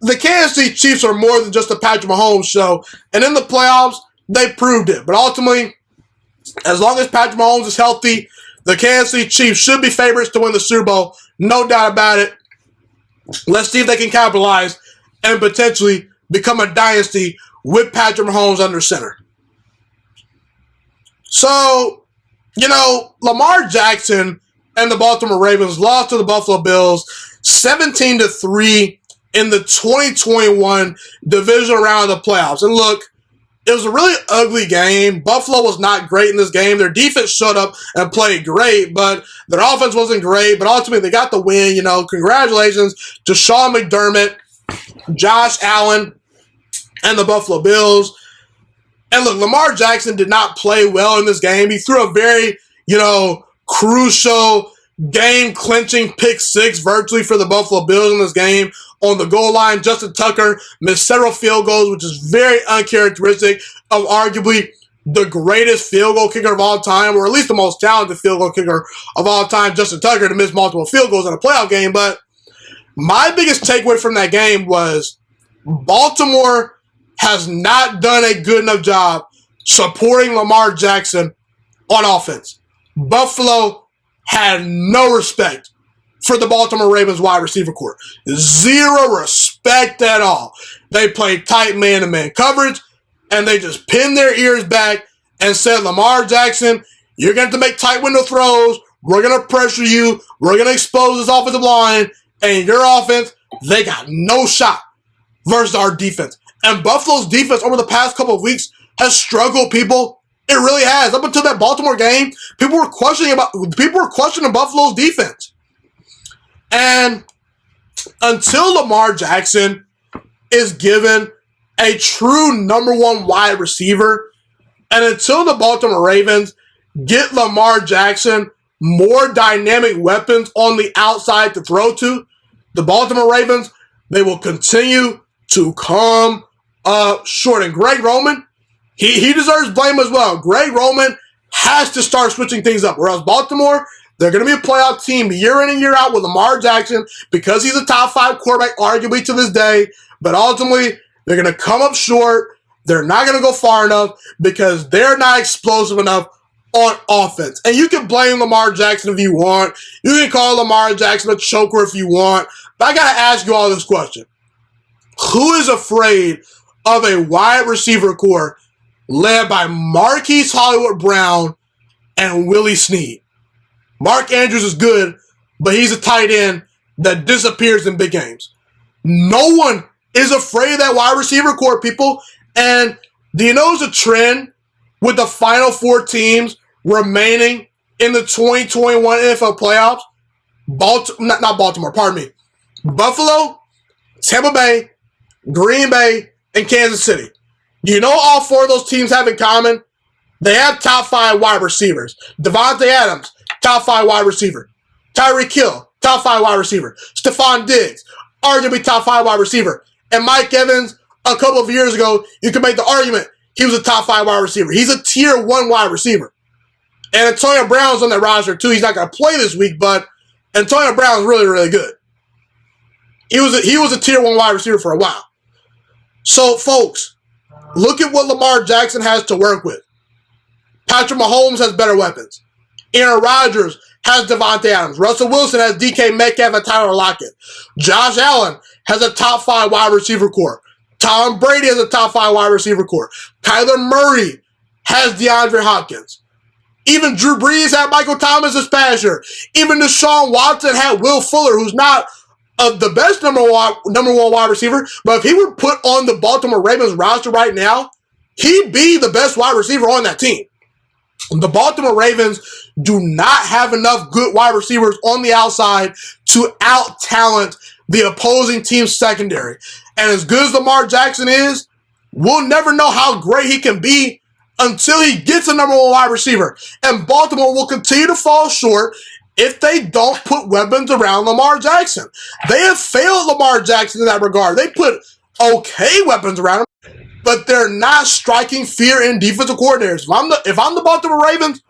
the Kansas City Chiefs are more than just a Patrick Mahomes show. And in the playoffs, they proved it. But ultimately, as long as Patrick Mahomes is healthy, the Kansas City Chiefs should be favorites to win the Super Bowl. No doubt about it. Let's see if they can capitalize and potentially become a dynasty with Patrick Mahomes under center. So, Lamar Jackson and the Baltimore Ravens lost to the Buffalo Bills 17-3 in the 2021 divisional round of the playoffs. And look, it was a really ugly game. Buffalo was not great in this game. Their defense showed up and played great, but their offense wasn't great. But ultimately, they got the win. Congratulations to Sean McDermott, Josh Allen, and the Buffalo Bills. And look, Lamar Jackson did not play well in this game. He threw a very, crucial, game-clinching pick six virtually for the Buffalo Bills in this game. On the goal line, Justin Tucker missed several field goals, which is very uncharacteristic of arguably the greatest field goal kicker of all time, or at least the most talented field goal kicker of all time, Justin Tucker, to miss multiple field goals in a playoff game. But my biggest takeaway from that game was Baltimore has not done a good enough job supporting Lamar Jackson on offense. Buffalo had no respect for the Baltimore Ravens wide receiver corps. Zero respect at all. They played tight man-to-man coverage, and they just pinned their ears back and said, Lamar Jackson, you're going to have to make tight window throws. We're going to pressure you. We're going to expose this offensive line. And your offense, they got no shot versus our defense. And Buffalo's defense over the past couple of weeks has struggled, people. It really has. Up until that Baltimore game, people were questioning Buffalo's defense. And until Lamar Jackson is given a true number one wide receiver, and until the Baltimore Ravens get Lamar Jackson more dynamic weapons on the outside to throw to, the Baltimore Ravens, they will continue to come up short. And Greg Roman, he deserves blame as well. Greg Roman has to start switching things up. Whereas Baltimore, they're going to be a playoff team year in and year out with Lamar Jackson because he's a top 5 quarterback, arguably to this day. But ultimately, they're going to come up short. They're not going to go far enough because they're not explosive enough on offense. And you can blame Lamar Jackson if you want. You can call Lamar Jackson a choker if you want. But I got to ask you all this question. Who is afraid of a wide receiver corps led by Marquise Hollywood Brown and Willie Snead? Mark Andrews is good, but he's a tight end that disappears in big games. No one is afraid of that wide receiver corps, people. And do you know there's a trend with the final 4 teams remaining in the 2021 NFL playoffs? Buffalo, Tampa Bay, Green Bay, and Kansas City. Do you know all 4 of those teams have in common? They have top 5 wide receivers. Devontae Adams, top 5 wide receiver. Tyreek Hill, top 5 wide receiver. Stephon Diggs, arguably top 5 wide receiver. And Mike Evans, a couple of years ago, you can make the argument he was a top 5 wide receiver. He's a tier 1 wide receiver. And Antonio Brown's on that roster too. He's not going to play this week, but Antonio Brown's really, really good. He was a tier 1 wide receiver for a while. So, folks, look at what Lamar Jackson has to work with. Patrick Mahomes has better weapons. Aaron Rodgers has Devontae Adams. Russell Wilson has DK Metcalf and Tyler Lockett. Josh Allen has a top 5 wide receiver corps. Tom Brady has a top 5 wide receiver corps. Kyler Murray has DeAndre Hopkins. Even Drew Brees had Michael Thomas this past year. Even Deshaun Watson had Will Fuller, who's not the best number one wide receiver, but if he were put on the Baltimore Ravens roster right now, he'd be the best wide receiver on that team. The Baltimore Ravens do not have enough good wide receivers on the outside to out-talent the opposing team's secondary. And as good as Lamar Jackson is, we'll never know how great he can be until he gets a number 1 wide receiver. And Baltimore will continue to fall short if they don't put weapons around Lamar Jackson. They have failed Lamar Jackson in that regard. They put okay weapons around him, but they're not striking fear in defensive coordinators. If I'm the Baltimore Ravens,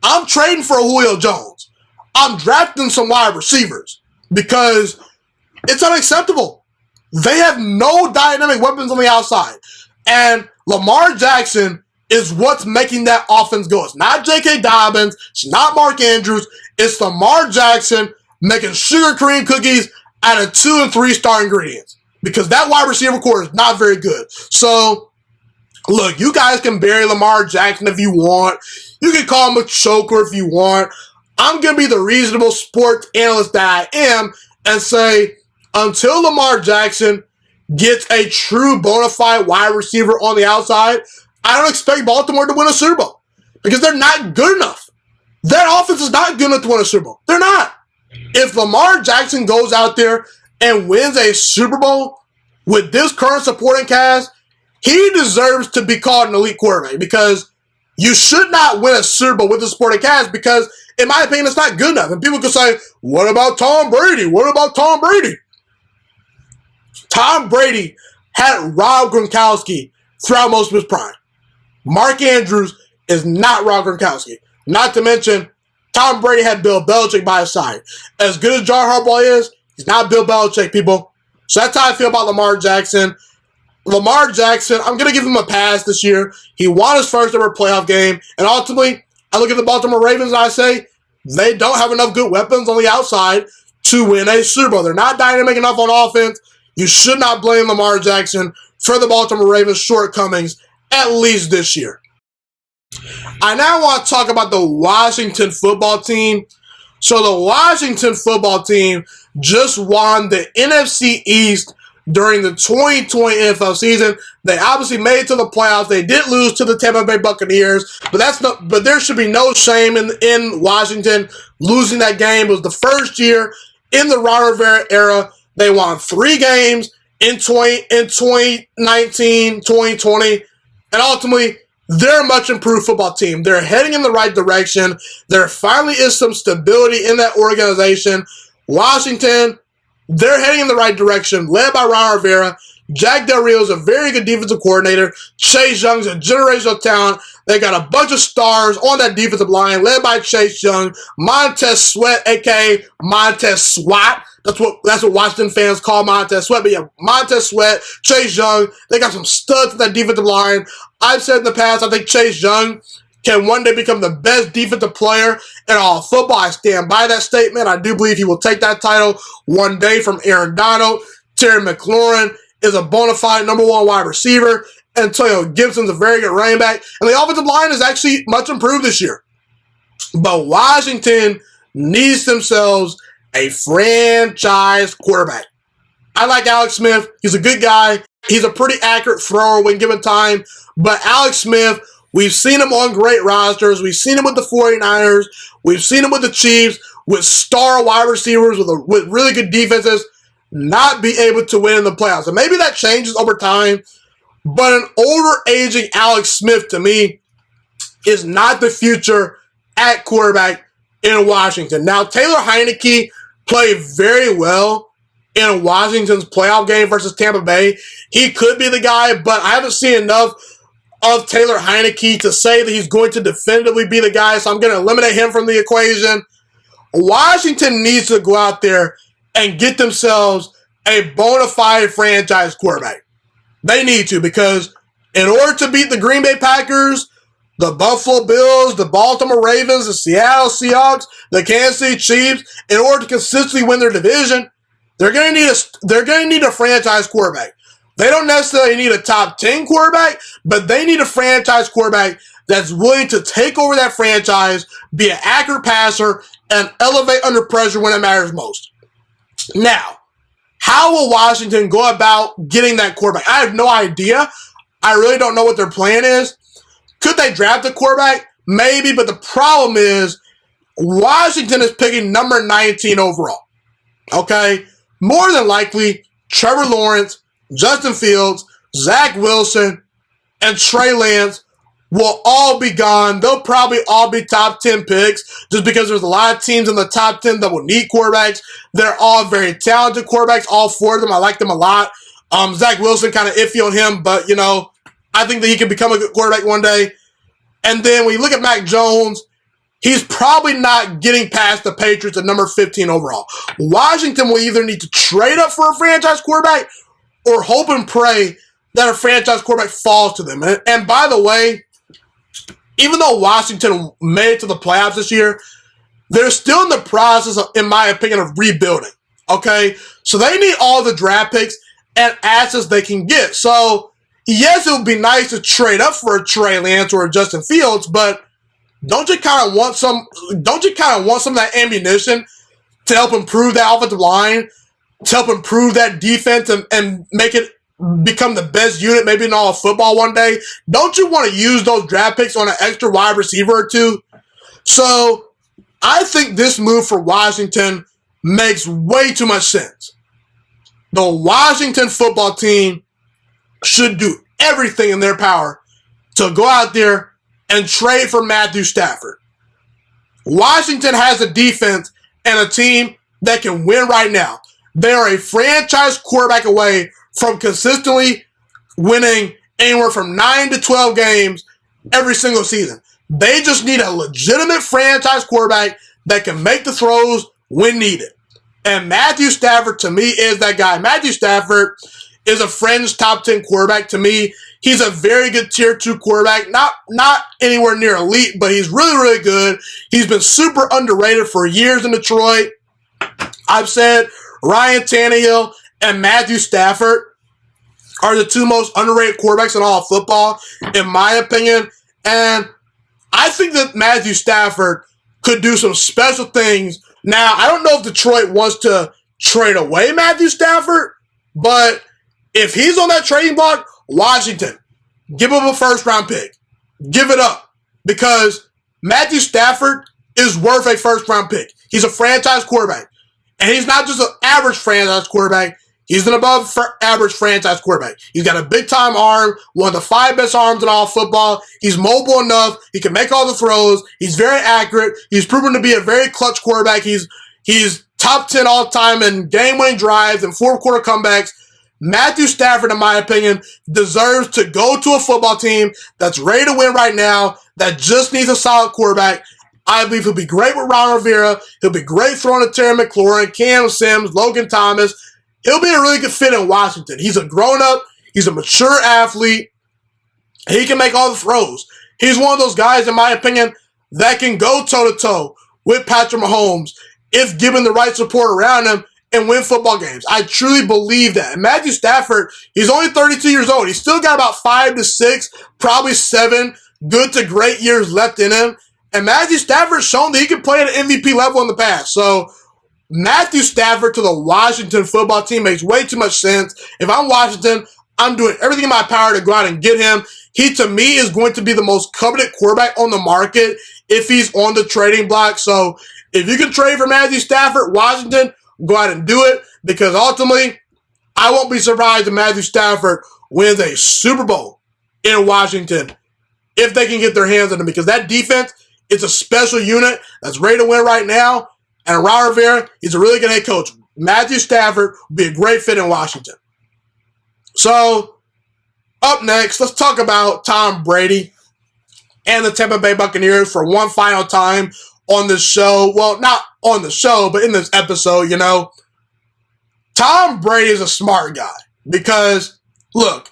I'm trading for Julio Jones. I'm drafting some wide receivers because it's unacceptable. They have no dynamic weapons on the outside. And Lamar Jackson is what's making that offense go. It's not J.K. Dobbins. It's not Mark Andrews. It's Lamar Jackson making sugar cream cookies out of 2 and 3 star ingredients because that wide receiver core is not very good. So, look, you guys can bury Lamar Jackson if you want. You can call him a choker if you want. I'm going to be the reasonable sports analyst that I am and say, until Lamar Jackson gets a true bona fide wide receiver on the outside, I don't expect Baltimore to win a Super Bowl because they're not good enough. That offense is not good enough to win a Super Bowl. They're not. If Lamar Jackson goes out there and wins a Super Bowl with this current supporting cast, he deserves to be called an elite quarterback because you should not win a Super Bowl with the supporting cast because, in my opinion, it's not good enough. And people can say, what about Tom Brady? What about Tom Brady? Tom Brady had Rob Gronkowski throughout most of his prime. Mark Andrews is not Rob Gronkowski. Not to mention, Tom Brady had Bill Belichick by his side. As good as John Harbaugh is, he's not Bill Belichick, people. So that's how I feel about Lamar Jackson. Lamar Jackson, I'm going to give him a pass this year. He won his first ever playoff game. And ultimately, I look at the Baltimore Ravens and I say, they don't have enough good weapons on the outside to win a Super Bowl. They're not dynamic enough on offense. You should not blame Lamar Jackson for the Baltimore Ravens' shortcomings, at least this year. I now want to talk about the Washington football team. So the Washington football team just won the NFC East during the 2020 NFL season. They obviously made it to the playoffs. They did lose to the Tampa Bay Buccaneers, but there should be no shame in Washington losing that game. It was the first year in the Ron Rivera era. They won 3 games in 2019, 2020, and ultimately, they're a much improved football team. They're heading in the right direction. There finally is some stability in that organization. Washington, they're heading in the right direction, led by Ron Rivera. Jack Del Rio is a very good defensive coordinator. Chase Young's a generational talent. They got a bunch of stars on that defensive line, led by Chase Young, Montez Sweat, a.k.a. Montez Swat. That's what Washington fans call Montez Sweat. But yeah, Montez Sweat, Chase Young, they got some studs in that defensive line. I've said in the past, I think Chase Young can one day become the best defensive player in all of football. I stand by that statement. I do believe he will take that title one day from Aaron Donald. Terry McLaurin is a bona fide number 1 wide receiver. Antonio Gibson's a very good running back. And the offensive line is actually much improved this year. But Washington needs themselves a franchise quarterback. I like Alex Smith. He's a good guy. He's a pretty accurate thrower when given time. But Alex Smith, we've seen him on great rosters. We've seen him with the 49ers. We've seen him with the Chiefs, with star wide receivers, with really good defenses, not be able to win in the playoffs. And maybe that changes over time. But an older, aging Alex Smith, to me, is not the future at quarterback in Washington. Now, Taylor Heinicke played very well in Washington's playoff game versus Tampa Bay. He could be the guy, but I haven't seen enough of Taylor Heinicke to say that he's going to definitively be the guy, so I'm going to eliminate him from the equation. Washington needs to go out there and get themselves a bona fide franchise quarterback. They need to, because in order to beat the Green Bay Packers, the Buffalo Bills, the Baltimore Ravens, the Seattle Seahawks, the Kansas City Chiefs, in order to consistently win their division, they're going to need a franchise quarterback. They don't necessarily need a top 10 quarterback, but they need a franchise quarterback that's willing to take over that franchise, be an accurate passer, and elevate under pressure when it matters most. Now, how will Washington go about getting that quarterback? I have no idea. I really don't know what their plan is. Could they draft a quarterback? Maybe, but the problem is Washington is picking number 19 overall. Okay? More than likely, Trevor Lawrence, Justin Fields, Zach Wilson, and Trey Lance will all be gone. They'll probably all be top 10 picks just because there's a lot of teams in the top 10 that will need quarterbacks. They're all very talented quarterbacks, all four of them. I like them a lot. Zach Wilson, kind of iffy on him, but, I think that he can become a good quarterback one day. And then when you look at Mac Jones, he's probably not getting past the Patriots at number 15 overall. Washington will either need to trade up for a franchise quarterback or hope and pray that a franchise quarterback falls to them. And by the way, even though Washington made it to the playoffs this year, they're still in the process, in my opinion, of rebuilding. Okay? So they need all the draft picks and assets they can get. So, yes, it would be nice to trade up for a Trey Lance or a Justin Fields, but don't you kind of want some of that ammunition to help improve that offensive line, to help improve that defense and make it become the best unit maybe in all of football one day? Don't you want to use those draft picks on an extra wide receiver or two? So I think this move for Washington makes way too much sense. The Washington football team should do everything in their power to go out there and trade for Matthew Stafford. Washington has a defense and a team that can win right now. They are a franchise quarterback away from consistently winning anywhere from 9 to 12 games every single season. They just need a legitimate franchise quarterback that can make the throws when needed. And Matthew Stafford, to me, is that guy. Matthew Stafford is a fringe top 10 quarterback to me. He's a very good tier 2 quarterback. Not anywhere near elite, but he's really, really good. He's been super underrated for years in Detroit. I've said Ryan Tannehill and Matthew Stafford are the two most underrated quarterbacks in all of football, in my opinion. And I think that Matthew Stafford could do some special things. Now, I don't know if Detroit wants to trade away Matthew Stafford, but if he's on that trading block, Washington, give him a first-round pick. Give it up. Because Matthew Stafford is worth a first-round pick. He's a franchise quarterback. And he's not just an average franchise quarterback. He's an above-average franchise quarterback. He's got a big-time arm, one of the 5 best arms in all football. He's mobile enough. He can make all the throws. He's very accurate. He's proven to be a very clutch quarterback. He's top 10 all-time in game-winning drives and fourth-quarter comebacks. Matthew Stafford, in my opinion, deserves to go to a football team that's ready to win right now, that just needs a solid quarterback. I believe he'll be great with Ron Rivera. He'll be great throwing to Terry McLaurin, Cam Sims, Logan Thomas. He'll be a really good fit in Washington. He's a grown-up. He's a mature athlete. He can make all the throws. He's one of those guys, in my opinion, that can go toe-to-toe with Patrick Mahomes if given the right support around him and win football games. I truly believe that. And Matthew Stafford, he's only 32 years old. He's still got about 5 to 6, probably 7 good to great years left in him. And Matthew Stafford's shown that he can play at an MVP level in the past. So Matthew Stafford to the Washington football team makes way too much sense. If I'm Washington, I'm doing everything in my power to go out and get him. He, to me, is going to be the most coveted quarterback on the market if he's on the trading block. So if you can trade for Matthew Stafford, Washington, go out and do it, because ultimately, I won't be surprised if Matthew Stafford wins a Super Bowl in Washington if they can get their hands on him, because that defense is a special unit that's ready to win right now. And Ron Rivera, he's a really good head coach. Matthew Stafford would be a great fit in Washington. So, up next, let's talk about Tom Brady and the Tampa Bay Buccaneers for one final time on this show. Well, not on the show, but in this episode, Tom Brady is a smart guy because, look,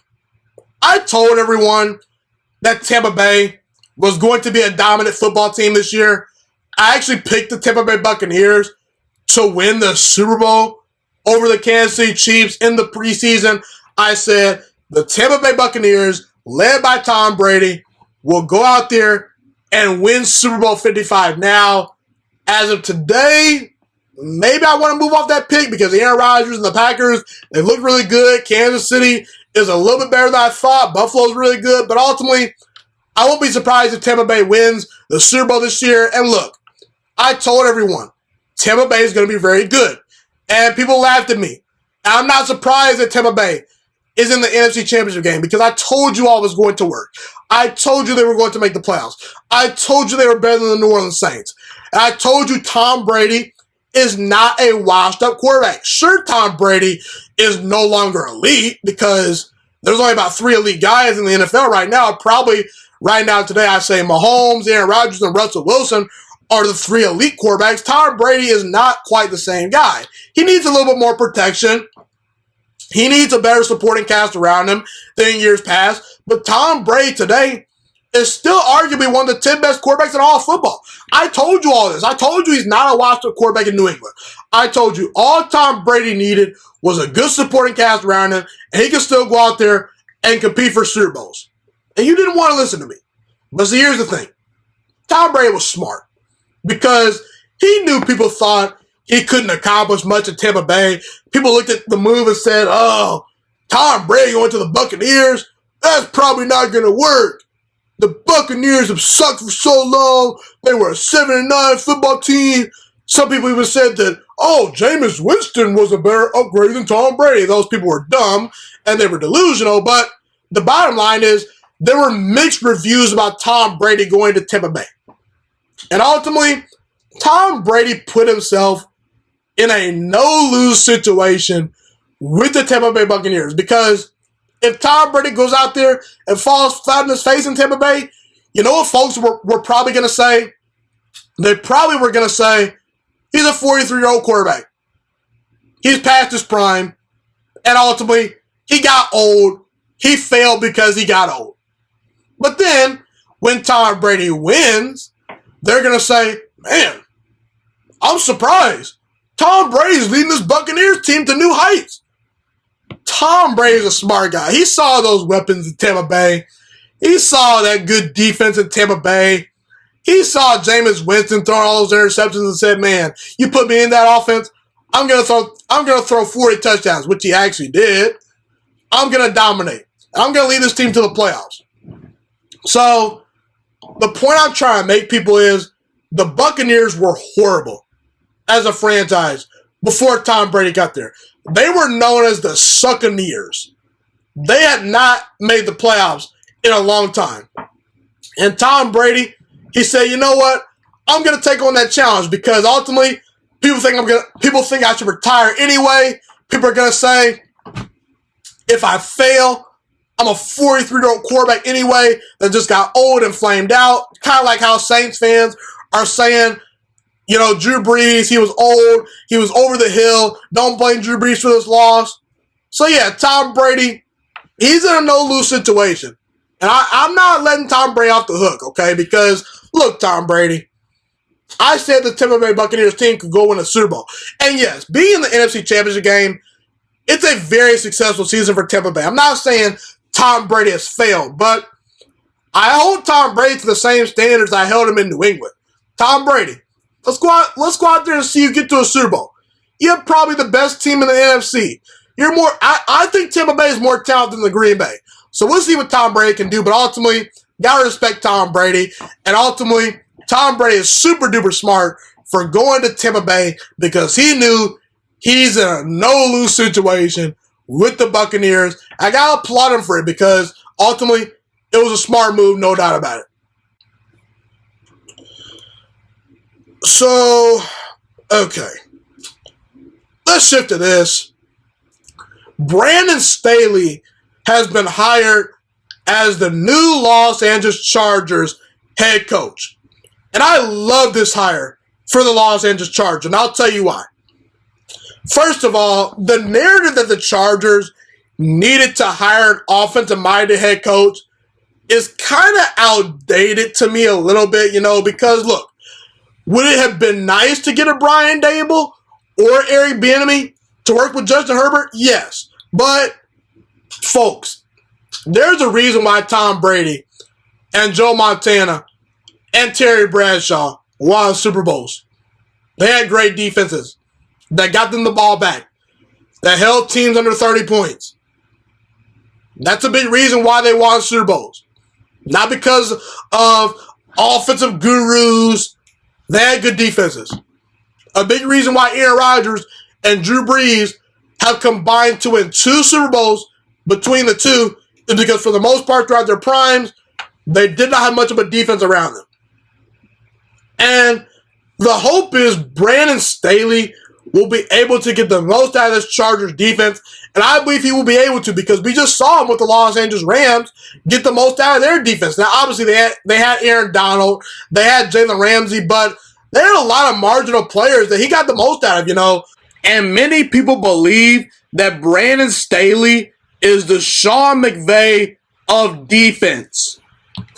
I told everyone that Tampa Bay was going to be a dominant football team this year. I actually picked the Tampa Bay Buccaneers to win the Super Bowl over the Kansas City Chiefs in the preseason. I said the Tampa Bay Buccaneers, led by Tom Brady, will go out there and win Super Bowl 55. Now, as of today, maybe I want to move off that pick because Aaron Rodgers and the Packers, they look really good. Kansas City is a little bit better than I thought. Buffalo's really good. But ultimately, I won't be surprised if Tampa Bay wins the Super Bowl this year. And look, I told everyone, Tampa Bay is going to be very good. And people laughed at me. And I'm not surprised that Tampa Bay is in the NFC Championship game because I told you all it was going to work. I told you they were going to make the playoffs. I told you they were better than the New Orleans Saints. And I told you Tom Brady is not a washed-up quarterback. Sure, Tom Brady is no longer elite because there's only about 3 elite guys in the NFL right now. Probably right now today I say Mahomes, Aaron Rodgers, and Russell Wilson are the 3 elite quarterbacks. Tom Brady is not quite the same guy. He needs a little bit more protection. He needs a better supporting cast around him than in years past. But Tom Brady today is still arguably one of the 10 best quarterbacks in all of football. I told you all this. I told you he's not a washed-up quarterback in New England. I told you all Tom Brady needed was a good supporting cast around him, and he could still go out there and compete for Super Bowls. And you didn't want to listen to me. But see, here's the thing. Tom Brady was smart because he knew people thought he couldn't accomplish much at Tampa Bay. People looked at the move and said, oh, Tom Brady going to the Buccaneers? That's probably not going to work. The Buccaneers have sucked for so long. They were a 7-9 football team. Some people even said that, oh, Jameis Winston was a better upgrade than Tom Brady. Those people were dumb and they were delusional. But the bottom line is there were mixed reviews about Tom Brady going to Tampa Bay. And ultimately, Tom Brady put himself in a no-lose situation with the Tampa Bay Buccaneers because if Tom Brady goes out there and falls flat in his face in Tampa Bay, you know what folks were probably going to say? They probably were going to say, he's a 43-year-old quarterback. He's past his prime. And ultimately, he got old. He failed because he got old. But then, when Tom Brady wins, they're going to say, man, I'm surprised. Tom Brady's leading this Buccaneers team to new heights. Tom Brady's a smart guy. He saw those weapons in Tampa Bay. He saw that good defense in Tampa Bay. He saw Jameis Winston throwing all those interceptions and said, man, you put me in that offense, I'm gonna throw 40 touchdowns, which he actually did. I'm gonna dominate. I'm gonna lead this team to the playoffs. So the point I'm trying to make people is the Buccaneers were horrible as a franchise before Tom Brady got there. They were known as the Succaneers. They had not made the playoffs in a long time. And Tom Brady, he said, you know what? I'm going to take on that challenge because ultimately people think I should retire anyway. People are going to say, if I fail, I'm a 43-year-old quarterback anyway that just got old and flamed out. Kind of like how Saints fans are saying, you know, Drew Brees, he was old. He was over the hill. Don't blame Drew Brees for this loss. So, yeah, Tom Brady, he's in a no-lose situation. And I'm not letting Tom Brady off the hook, okay? Because, look, Tom Brady, I said the Tampa Bay Buccaneers team could go win a Super Bowl. And, yes, being in the NFC Championship game, it's a very successful season for Tampa Bay. I'm not saying Tom Brady has failed, but I hold Tom Brady to the same standards I held him in New England. Tom Brady. Let's go out there and see you get to a Super Bowl. You're probably the best team in the NFC. I think Tampa Bay is more talented than the Green Bay. So we'll see what Tom Brady can do. But ultimately, gotta respect Tom Brady. And ultimately, Tom Brady is super duper smart for going to Tampa Bay because he knew he's in a no-lose situation with the Buccaneers. I gotta applaud him for it because ultimately, it was a smart move, no doubt about it. So, okay. Let's shift to this. Brandon Staley has been hired as the new Los Angeles Chargers head coach. And I love this hire for the Los Angeles Chargers, and I'll tell you why. First of all, the narrative that the Chargers needed to hire an offensive-minded head coach is kind of outdated to me a little bit, because look, would it have been nice to get a Brian Dable or Eric Bieniemy to work with Justin Herbert? Yes. But, folks, there's a reason why Tom Brady and Joe Montana and Terry Bradshaw won Super Bowls. They had great defenses that got them the ball back, that held teams under 30 points. That's a big reason why they won Super Bowls. Not because of offensive gurus. They had good defenses. A big reason why Aaron Rodgers and Drew Brees have combined to win 2 Super Bowls between the two is because for the most part throughout their primes, they did not have much of a defense around them. And the hope is Brandon Staley will be able to get the most out of this Chargers defense, and I believe he will be able to because we just saw him with the Los Angeles Rams get the most out of their defense. Now, obviously, they had Aaron Donald, they had Jalen Ramsey, but they had a lot of marginal players that he got the most out of, And many people believe that Brandon Staley is the Sean McVay of defense.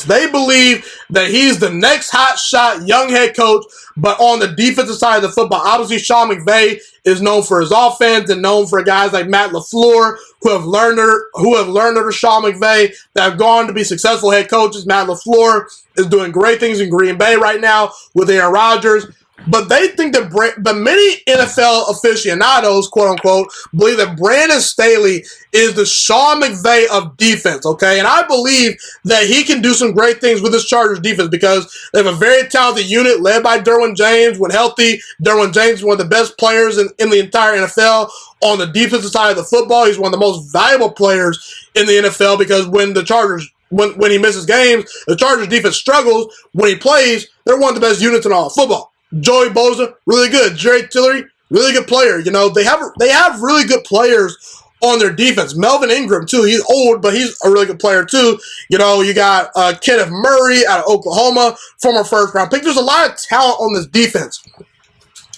They believe that he's the next hot shot young head coach, but on the defensive side of the football. Obviously, Sean McVay is known for his offense and known for guys like Matt LaFleur who have learned under Sean McVay that have gone to be successful head coaches. Matt LaFleur is doing great things in Green Bay right now with Aaron Rodgers. But they think but many NFL aficionados, quote unquote, believe that Brandon Staley is the Sean McVay of defense, okay? And I believe that he can do some great things with this Chargers defense because they have a very talented unit led by Derwin James. When healthy, Derwin James is one of the best players in the entire NFL. On the defensive side of the football, he's one of the most valuable players in the NFL because when the Chargers when he misses games, the Chargers defense struggles. When he plays, they're one of the best units in all of football. Joey Bosa, really good. Jerry Tillery, really good player. They have really good players on their defense. Melvin Ingram, too. He's old, but he's a really good player, too. You got Kenneth Murray out of Oklahoma, former first-round pick. There's a lot of talent on this defense.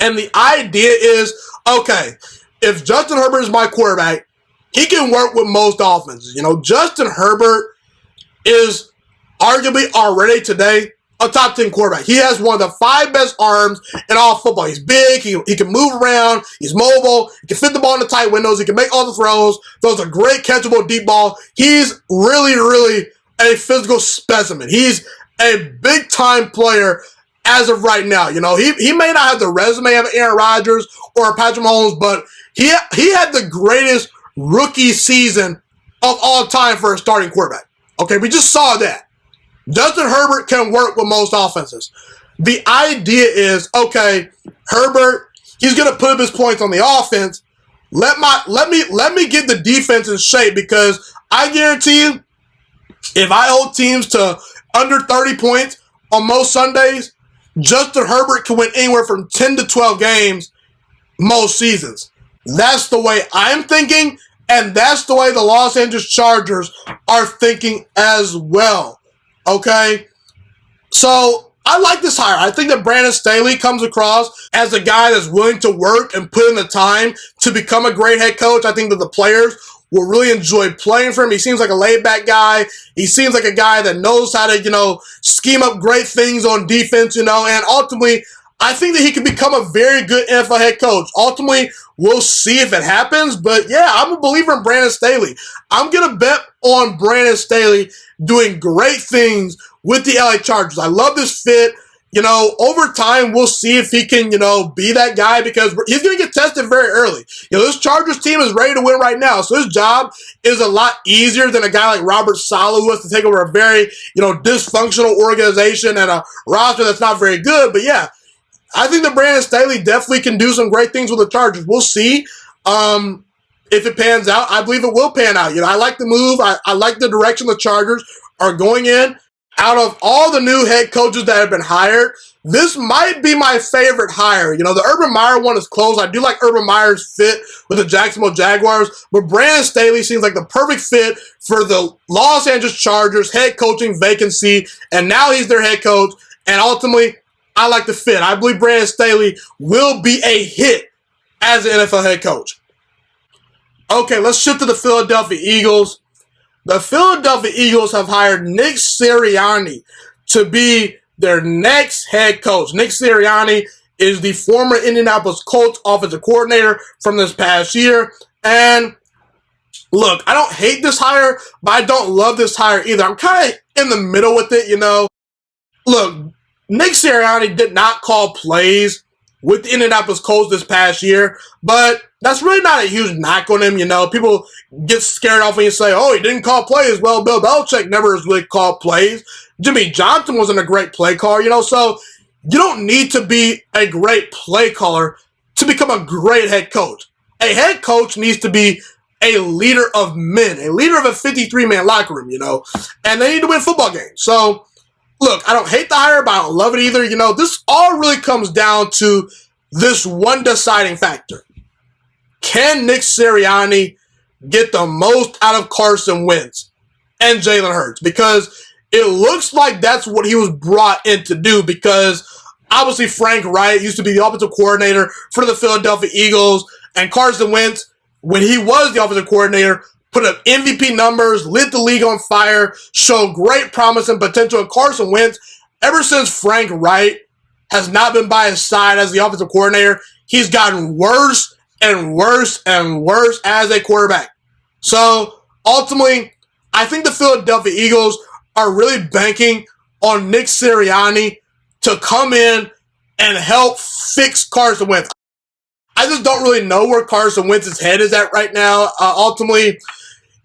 And the idea is, okay, if Justin Herbert is my quarterback, he can work with most offenses. Justin Herbert is arguably already today a top 10 quarterback. He has one of the 5 best arms in all football. He's big. He can move around. He's mobile. He can fit the ball in the tight windows. He can make all the throws. Throws a great catchable deep ball. He's really, really a physical specimen. He's a big-time player as of right now. He may not have the resume of Aaron Rodgers or Patrick Mahomes, but he had the greatest rookie season of all time for a starting quarterback. Okay, we just saw that. Justin Herbert can work with most offenses. The idea is, okay, Herbert, he's going to put up his points on the offense. Let me get the defense in shape because I guarantee you, if I hold teams to under 30 points on most Sundays, Justin Herbert can win anywhere from 10 to 12 games most seasons. That's the way I'm thinking, and that's the way the Los Angeles Chargers are thinking as well. Okay, so I like this hire. I think that Brandon Staley comes across as a guy that's willing to work and put in the time to become a great head coach. I think that the players will really enjoy playing for him. He seems like a laid-back guy. He seems like a guy that knows how to, scheme up great things on defense, and ultimately, I think that he can become a very good NFL head coach. Ultimately, we'll see if it happens, but yeah, I'm a believer in Brandon Staley. I'm going to bet on Brandon Staley doing great things with the LA Chargers. I love this fit. Over time, we'll see if he can, be that guy because he's going to get tested very early. This Chargers team is ready to win right now, so his job is a lot easier than a guy like Robert Saleh who has to take over a very, dysfunctional organization and a roster that's not very good. But yeah, I think that Brandon Staley definitely can do some great things with the Chargers. We'll see if it pans out. I believe it will pan out. I like the move. I like the direction the Chargers are going in. Out of all the new head coaches that have been hired, this might be my favorite hire. The Urban Meyer one is close. I do like Urban Meyer's fit with the Jacksonville Jaguars, but Brandon Staley seems like the perfect fit for the Los Angeles Chargers head coaching vacancy, and now he's their head coach, and ultimately, I like the fit. I believe Brandon Staley will be a hit as an NFL head coach. Okay, let's shift to the Philadelphia Eagles. The Philadelphia Eagles have hired Nick Sirianni to be their next head coach. Nick Sirianni is the former Indianapolis Colts offensive coordinator from this past year. And look, I don't hate this hire, but I don't love this hire either. I'm kind of in the middle with it, Look, Nick Sirianni did not call plays with the Indianapolis Colts this past year, but that's really not a huge knock on him. People get scared off when you say, oh, he didn't call plays. Well, Bill Belichick never has really called plays. Jimmy Johnson wasn't a great play caller, so you don't need to be a great play caller to become a great head coach. A head coach needs to be a leader of men, a leader of a 53-man locker room, and they need to win football games. So, look, I don't hate the hire, but I don't love it either. This all really comes down to this one deciding factor. Can Nick Sirianni get the most out of Carson Wentz and Jalen Hurts? Because it looks like that's what he was brought in to do, because obviously Frank Reich used to be the offensive coordinator for the Philadelphia Eagles, and Carson Wentz, when he was the offensive coordinator, put up MVP numbers, lit the league on fire, showed great promise and potential. And Carson Wentz, ever since Frank Reich has not been by his side as the offensive coordinator, he's gotten worse and worse and worse as a quarterback. So, ultimately, I think the Philadelphia Eagles are really banking on Nick Sirianni to come in and help fix Carson Wentz. I just don't really know where Carson Wentz's head is at right now. Ultimately,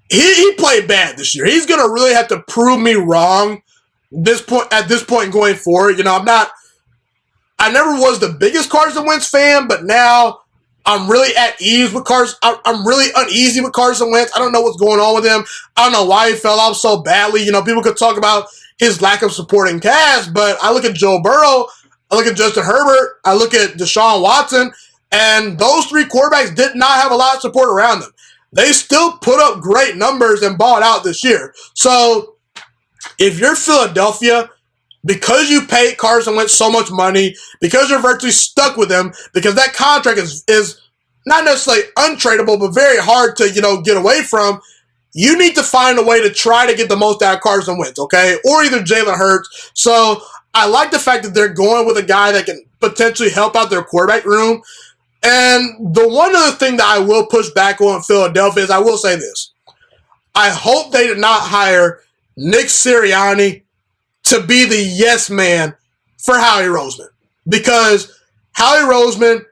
he played bad this year. He's going to really have to prove me wrong at this point going forward. I never was the biggest Carson Wentz fan, but now I'm really at ease with Carson. I'm really uneasy with Carson Wentz. I don't know what's going on with him. I don't know why he fell off so badly. People could talk about his lack of supporting cast, but I look at Joe Burrow, I look at Justin Herbert, I look at Deshaun Watson, and those three quarterbacks did not have a lot of support around them. They still put up great numbers and balled out this year. So, if you're Philadelphia, because you paid Carson Wentz so much money, because you're virtually stuck with him, because that contract is not necessarily untradeable, but very hard to, get away from, you need to find a way to try to get the most out of Carson Wentz, okay? Or either Jalen Hurts. So, I like the fact that they're going with a guy that can potentially help out their quarterback room. And the one other thing that I will push back on Philadelphia is, I will say this. I hope they did not hire Nick Sirianni to be the yes man for Howie Roseman. Because Howie Roseman,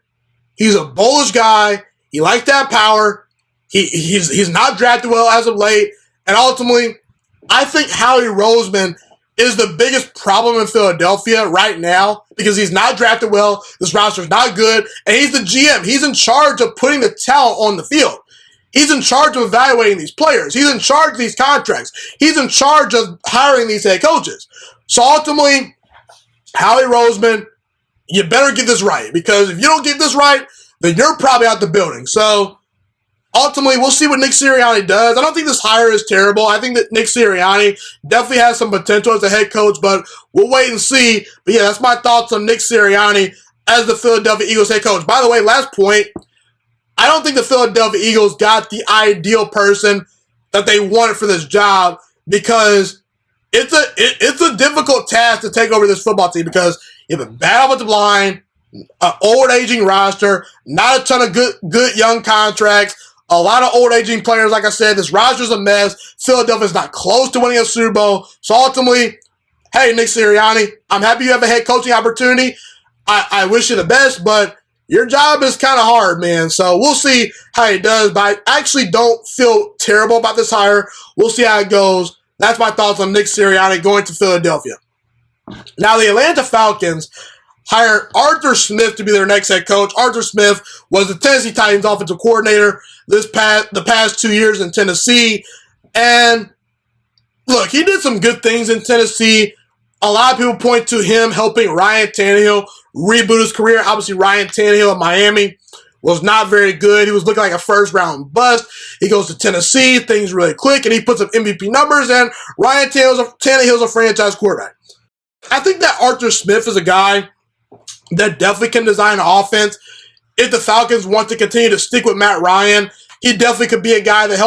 he's a bullish guy. He likes that power. He's not drafted well as of late. And ultimately, I think Howie Roseman is the biggest problem in Philadelphia right now, because he's not drafted well, this roster's not good, and he's the GM. He's in charge of putting the talent on the field. He's in charge of evaluating these players. He's in charge of these contracts. He's in charge of hiring these head coaches. So ultimately, Howie Roseman, you better get this right, because if you don't get this right, then you're probably out the building. So ultimately, we'll see what Nick Sirianni does. I don't think this hire is terrible. I think that Nick Sirianni definitely has some potential as a head coach, but we'll wait and see. But yeah, that's my thoughts on Nick Sirianni as the Philadelphia Eagles head coach. By the way, last point, I don't think the Philadelphia Eagles got the ideal person that they wanted for this job, because it's a difficult task to take over this football team, because you have a bad offensive line, an old aging roster, not a ton of good young contracts, a lot of old aging players. Like I said, this roster's a mess. Philadelphia's not close to winning a Super Bowl. So ultimately, hey, Nick Sirianni, I'm happy you have a head coaching opportunity. I wish you the best, but your job is kind of hard, man. So we'll see how he does. But I actually don't feel terrible about this hire. We'll see how it goes. That's my thoughts on Nick Sirianni going to Philadelphia. Now, the Atlanta Falcons hired Arthur Smith to be their next head coach. Arthur Smith was the Tennessee Titans offensive coordinator the past 2 years in Tennessee. And look, he did some good things in Tennessee. A lot of people point to him helping Ryan Tannehill reboot his career. Obviously, Ryan Tannehill in Miami was not very good. He was looking like a first-round bust. He goes to Tennessee, things really click, and he puts up MVP numbers, and Ryan Tannehill's a franchise quarterback. I think that Arthur Smith is a guy that definitely can design an offense. If the Falcons want to continue to stick with Matt Ryan, he definitely could be a guy that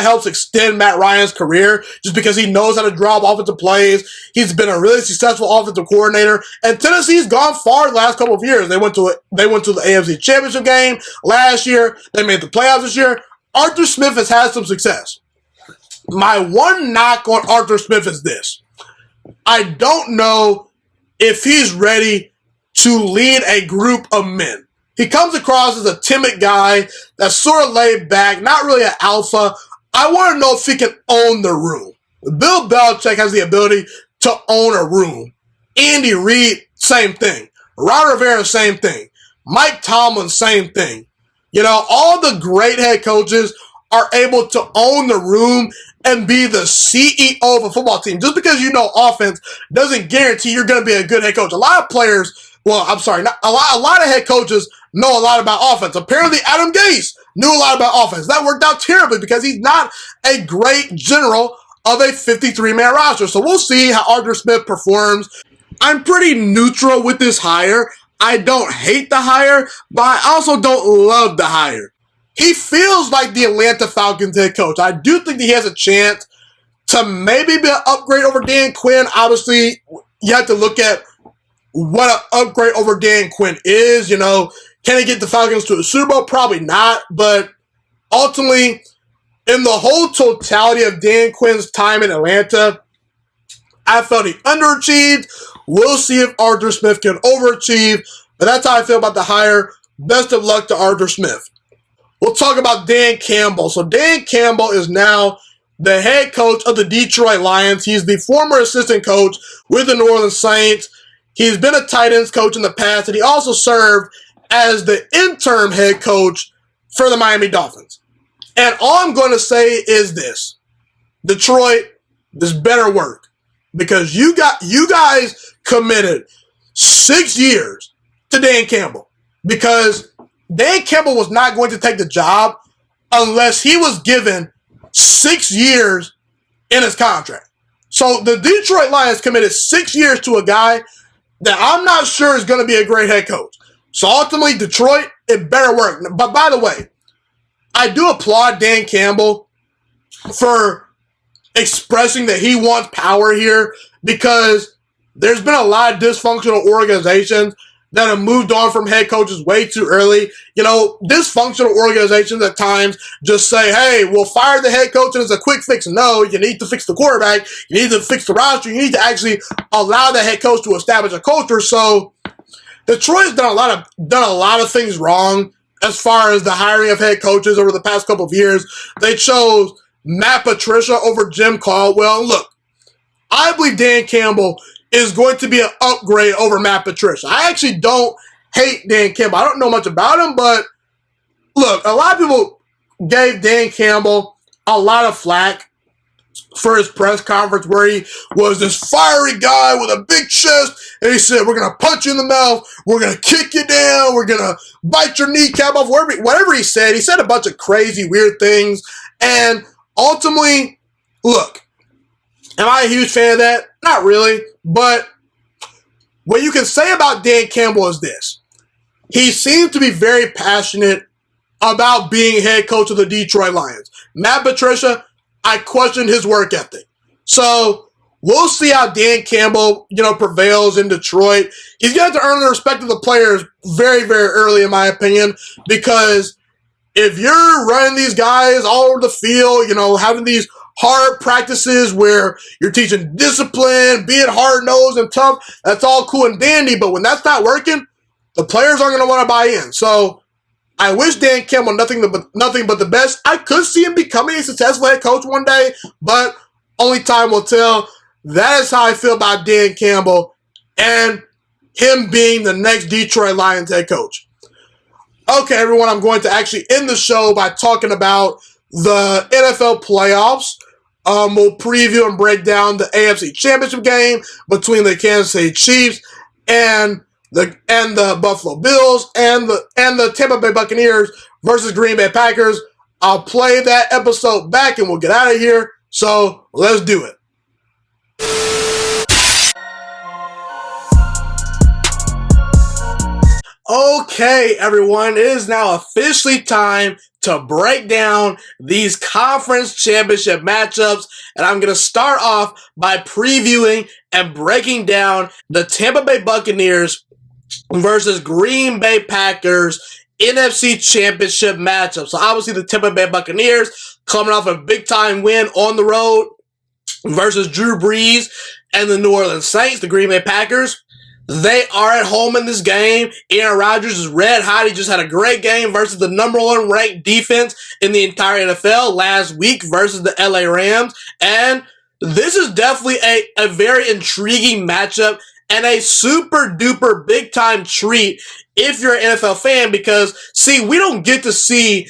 helps extend Matt Ryan's career, just because he knows how to draw up offensive plays. He's been a really successful offensive coordinator, and Tennessee's gone far the last couple of years. They went to the AFC Championship game last year. They made the playoffs this year. Arthur Smith has had some success. My one knock on Arthur Smith is this. I don't know if he's ready to lead a group of men. He comes across as a timid guy that's sort of laid back, not really an alpha. I want to know if he can own the room. Bill Belichick has the ability to own a room. Andy Reid, same thing. Ron Rivera, same thing. Mike Tomlin, same thing. All the great head coaches are able to own the room and be the CEO of a football team. Just because you know offense doesn't guarantee you're going to be a good head coach. A lot of players, well, I'm sorry, not a lot of head coaches know a lot about offense. Apparently, Adam Gase knew a lot about offense. That worked out terribly because he's not a great general of a 53-man roster. So we'll see how Arthur Smith performs. I'm pretty neutral with this hire. I don't hate the hire, but I also don't love the hire. He feels like the Atlanta Falcons head coach. I do think that he has a chance to maybe be an upgrade over Dan Quinn. Obviously, you have to look at what an upgrade over Dan Quinn is. You know, can he get the Falcons to a Super Bowl? Probably not. But ultimately, in the whole totality of Dan Quinn's time in Atlanta, I felt he underachieved. We'll see if Arthur Smith can overachieve. But that's how I feel about the hire. Best of luck to Arthur Smith. We'll talk about Dan Campbell. So Dan Campbell is now the head coach of the Detroit Lions. He's the former assistant coach with the New Orleans Saints. He's been a tight ends coach in the past, and he also served as the interim head coach for the Miami Dolphins. And all I'm going to say is this. Detroit, this better work. Because you guys committed 6 years to Dan Campbell. Because Dan Campbell was not going to take the job unless he was given 6 years in his contract. So the Detroit Lions committed 6 years to a guy that I'm not sure is going to be a great head coach. So ultimately, Detroit, it better work. But by the way, I do applaud Dan Campbell for expressing that he wants power here, because there's been a lot of dysfunctional organizations that have moved on from head coaches way too early. You know, dysfunctional organizations at times just say, hey, we'll fire the head coach and it's a quick fix. No, you need to fix the quarterback. You need to fix the roster. You need to actually allow the head coach to establish a culture. So Detroit's done a lot of things wrong as far as the hiring of head coaches over the past couple of years. They chose Matt Patricia over Jim Caldwell. And look, I believe Dan Campbell is going to be an upgrade over Matt Patricia. I actually don't hate Dan Campbell. I don't know much about him, but look, a lot of people gave Dan Campbell a lot of flack for his press conference where he was this fiery guy with a big chest, and he said, we're going to punch you in the mouth, we're going to kick you down, we're going to bite your kneecap off, whatever he said a bunch of crazy, weird things, and ultimately, look, am I a huge fan of that? Not really, but what you can say about Dan Campbell is this. He seems to be very passionate about being head coach of the Detroit Lions. Matt Patricia, I questioned his work ethic. So we'll see how Dan Campbell, prevails in Detroit. He's going to have to earn the respect of the players very, very early, in my opinion, because if you're running these guys all over the field, having these hard practices where you're teaching discipline, being hard-nosed and tough, that's all cool and dandy, but when that's not working, the players aren't going to want to buy in. So I wish Dan Campbell nothing but the best. I could see him becoming a successful head coach one day, but only time will tell. That is how I feel about Dan Campbell and him being the next Detroit Lions head coach. Okay, everyone, I'm going to actually end the show by talking about the NFL playoffs. We'll preview and break down the AFC Championship game between the Kansas City Chiefs and the Buffalo Bills and the Tampa Bay Buccaneers versus Green Bay Packers. I'll play that episode back and we'll get out of here. So let's do it. Okay, everyone, it is now officially time to break down these conference championship matchups, and I'm going to start off by previewing and breaking down the Tampa Bay Buccaneers versus Green Bay Packers NFC Championship matchup. So obviously the Tampa Bay Buccaneers coming off a big-time win on the road versus Drew Brees and the New Orleans Saints. The Green Bay Packers, they are at home in this game. Aaron Rodgers is red hot. He just had a great game versus the number one ranked defense in the entire NFL last week versus the LA Rams. And this is definitely a very intriguing matchup and a super duper big time treat if you're an NFL fan, because we don't get to see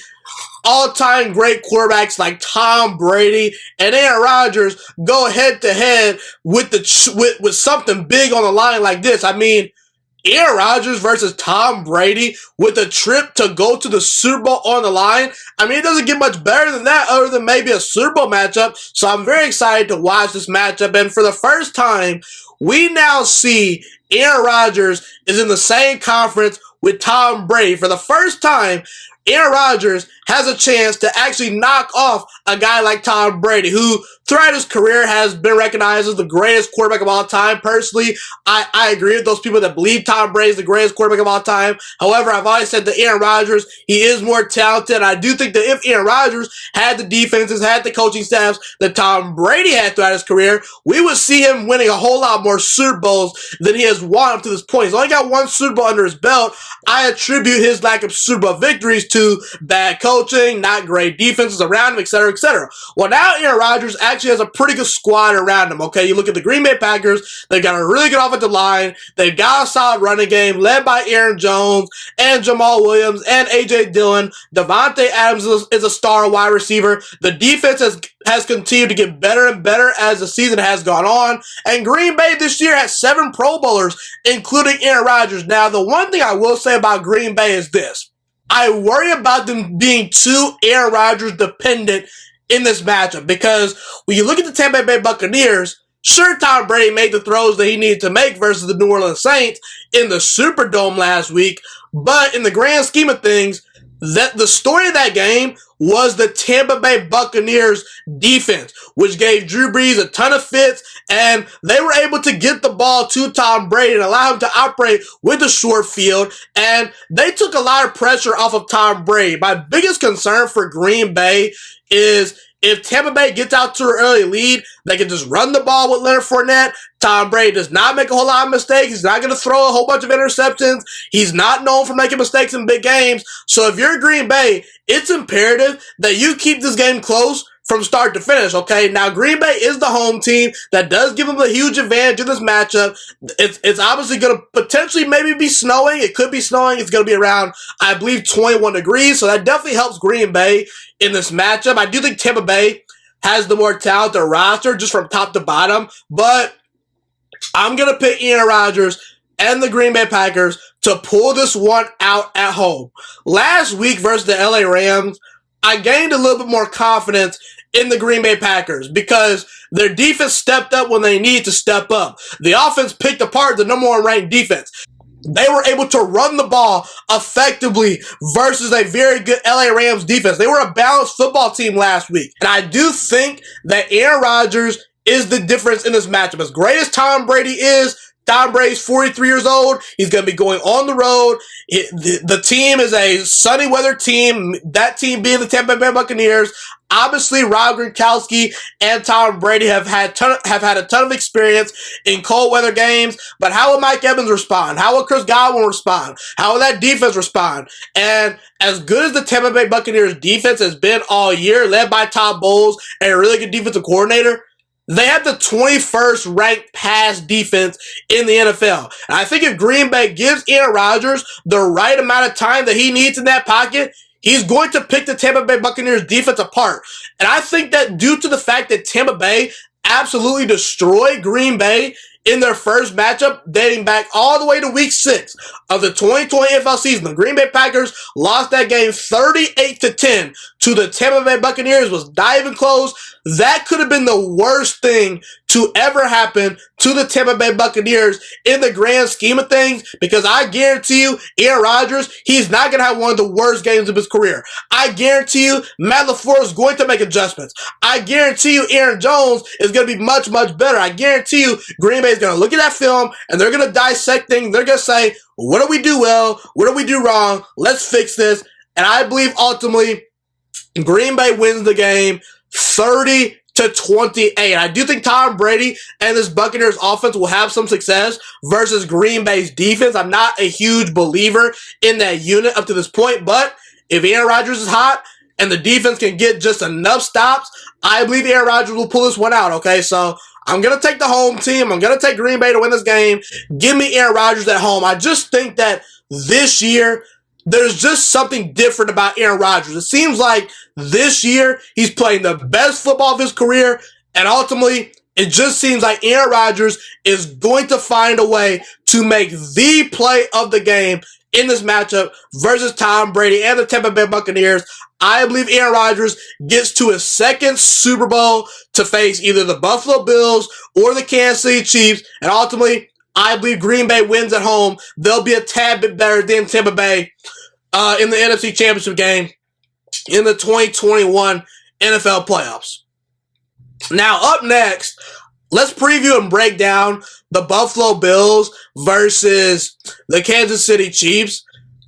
all-time great quarterbacks like Tom Brady and Aaron Rodgers go head-to-head with something big on the line like this. I mean, Aaron Rodgers versus Tom Brady with a trip to go to the Super Bowl on the line. I mean, it doesn't get much better than that other than maybe a Super Bowl matchup. So I'm very excited to watch this matchup. And for the first time, we now see Aaron Rodgers is in the same conference with Tom Brady. For the first time, Aaron Rodgers has a chance to actually knock off a guy like Tom Brady, who throughout his career has been recognized as the greatest quarterback of all time. Personally, I agree with those people that believe Tom Brady is the greatest quarterback of all time. However, I've always said that Aaron Rodgers, he is more talented. I do think that if Aaron Rodgers had the defenses, had the coaching staffs that Tom Brady had throughout his career, we would see him winning a whole lot more Super Bowls than he has won up to this point. He's only got one Super Bowl under his belt. I attribute his lack of Super Bowl victories to bad coaching, not great defenses around him, etc., etc. Well, now Aaron Rodgers actually has a pretty good squad around him, okay? You look at the Green Bay Packers, they've got a really good offensive line, they've got a solid running game led by Aaron Jones and Jamal Williams and A.J. Dillon. Devontae Adams is a star wide receiver. The defense has continued to get better and better as the season has gone on, and Green Bay this year has 7 Pro Bowlers, including Aaron Rodgers. Now, the one thing I will say about Green Bay is this. I worry about them being too Aaron Rodgers dependent in this matchup, because when you look at the Tampa Bay Buccaneers, sure, Tom Brady made the throws that he needed to make versus the New Orleans Saints in the Superdome last week, but in the grand scheme of things, that the story of that game was the Tampa Bay Buccaneers defense, which gave Drew Brees a ton of fits, and they were able to get the ball to Tom Brady and allow him to operate with the short field, and they took a lot of pressure off of Tom Brady. My biggest concern for Green Bay is if Tampa Bay gets out to an early lead, they can just run the ball with Leonard Fournette. Tom Brady does not make a whole lot of mistakes. He's not going to throw a whole bunch of interceptions. He's not known for making mistakes in big games. So if you're Green Bay, it's imperative that you keep this game close from start to finish, okay? Now, Green Bay is the home team. That does give them a huge advantage in this matchup. It's obviously going to potentially maybe be snowing. It could be snowing. It's going to be around, I believe, 21 degrees. So that definitely helps Green Bay in this matchup. I do think Tampa Bay has the more talented roster just from top to bottom. But I'm going to pick Aaron Rodgers and the Green Bay Packers to pull this one out at home. Last week versus the LA Rams, I gained a little bit more confidence in the Green Bay Packers because their defense stepped up when they needed to step up. The offense picked apart the number 1 ranked defense. They were able to run the ball effectively versus a very good LA Rams defense. They were a balanced football team last week. And I do think that Aaron Rodgers is the difference in this matchup. As great as Tom Brady is, Tom Brady's 43 years old. He's going to be going on the road. The team is a sunny weather team, that team being the Tampa Bay Buccaneers. Obviously, Rob Gronkowski and Tom Brady have had a ton of experience in cold weather games, but how will Mike Evans respond? How will Chris Godwin respond? How will that defense respond? And as good as the Tampa Bay Buccaneers defense has been all year, led by Todd Bowles and a really good defensive coordinator, they have the 21st ranked pass defense in the NFL. And I think if Green Bay gives Aaron Rodgers the right amount of time that he needs in that pocket, he's going to pick the Tampa Bay Buccaneers defense apart. And I think that due to the fact that Tampa Bay absolutely destroyed Green Bay in their first matchup dating back all the way to week 6 of the 2020 NFL season, the Green Bay Packers lost that game 38-10 to the Tampa Bay Buccaneers. Was not even close. That could have been the worst thing to ever happen to the Tampa Bay Buccaneers in the grand scheme of things, because I guarantee you, Aaron Rodgers, he's not going to have one of the worst games of his career. I guarantee you, Matt LaFleur is going to make adjustments. I guarantee you, Aaron Jones is going to be much, much better. I guarantee you, Green Bay is going to look at that film and they're going to dissect things. They're going to say, what do we do well? What do we do wrong? Let's fix this. And I believe ultimately Green Bay wins the game 30-28. I do think Tom Brady and this Buccaneers offense will have some success versus Green Bay's defense. I'm not a huge believer in that unit up to this point, but if Aaron Rodgers is hot and the defense can get just enough stops, I believe Aaron Rodgers will pull this one out, okay? So I'm going to take the home team. I'm going to take Green Bay to win this game. Give me Aaron Rodgers at home. I just think that this year, there's just something different about Aaron Rodgers. It seems like this year he's playing the best football of his career, and ultimately it just seems like Aaron Rodgers is going to find a way to make the play of the game in this matchup versus Tom Brady and the Tampa Bay Buccaneers. I believe Aaron Rodgers gets to his second Super Bowl to face either the Buffalo Bills or the Kansas City Chiefs, and ultimately I believe Green Bay wins at home. They'll be a tad bit better than Tampa Bay in the NFC Championship game in the 2021 NFL playoffs. Now, up next, let's preview and break down the Buffalo Bills versus the Kansas City Chiefs.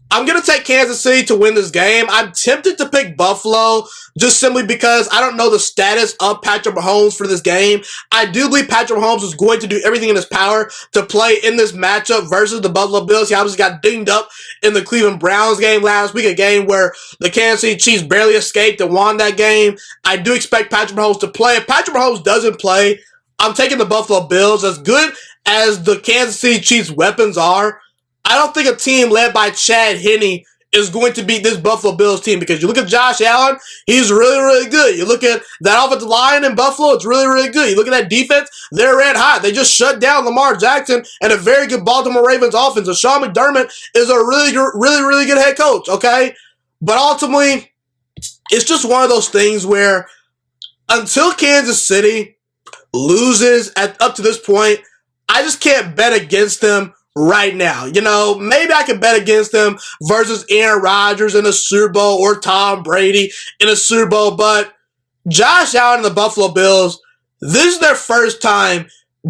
I'm going to take Kansas City to win this game. I'm tempted to pick Buffalo just simply because I don't know the status of Patrick Mahomes for this game. I do believe Patrick Mahomes is going to do everything in his power to play in this matchup versus the Buffalo Bills. He obviously got dinged up in the Cleveland Browns game last week, a game where the Kansas City Chiefs barely escaped and won that game. I do expect Patrick Mahomes to play. If Patrick Mahomes doesn't play, I'm taking the Buffalo Bills. As good as the Kansas City Chiefs' weapons are, I don't think a team led by Chad Henne is going to beat this Buffalo Bills team, because you look at Josh Allen, he's really, really good. You look at that offensive line in Buffalo, it's really, really good. You look at that defense, they're red hot. They just shut down Lamar Jackson and a very good Baltimore Ravens offense. And Sean McDermott is a really good head coach, okay? But ultimately, it's just one of those things where until Kansas City loses up to this point, I just can't bet against them right now. You know, maybe I could bet against them versus Aaron Rodgers in a Super Bowl or Tom Brady in a Super Bowl, but Josh Allen and the Buffalo Bills, this is their first time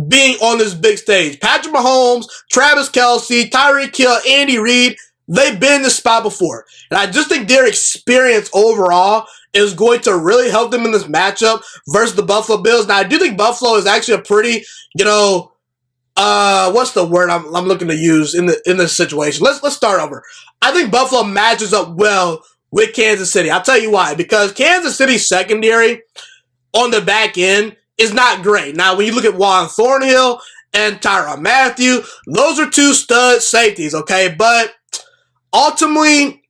being on this big stage. Patrick Mahomes, Travis Kelce, Tyreek Hill, Andy Reid, they've been in this spot before. And I just think their experience overall is going to really help them in this matchup versus the Buffalo Bills. Now, I do think Buffalo is actually a pretty, what's the word I'm looking to use in this situation? Let's start over. I think Buffalo matches up well with Kansas City. I'll tell you why. Because Kansas City's secondary on the back end is not great. Now, when you look at Juan Thornhill and Tyrann Mathieu, those are two stud safeties, okay? But ultimately,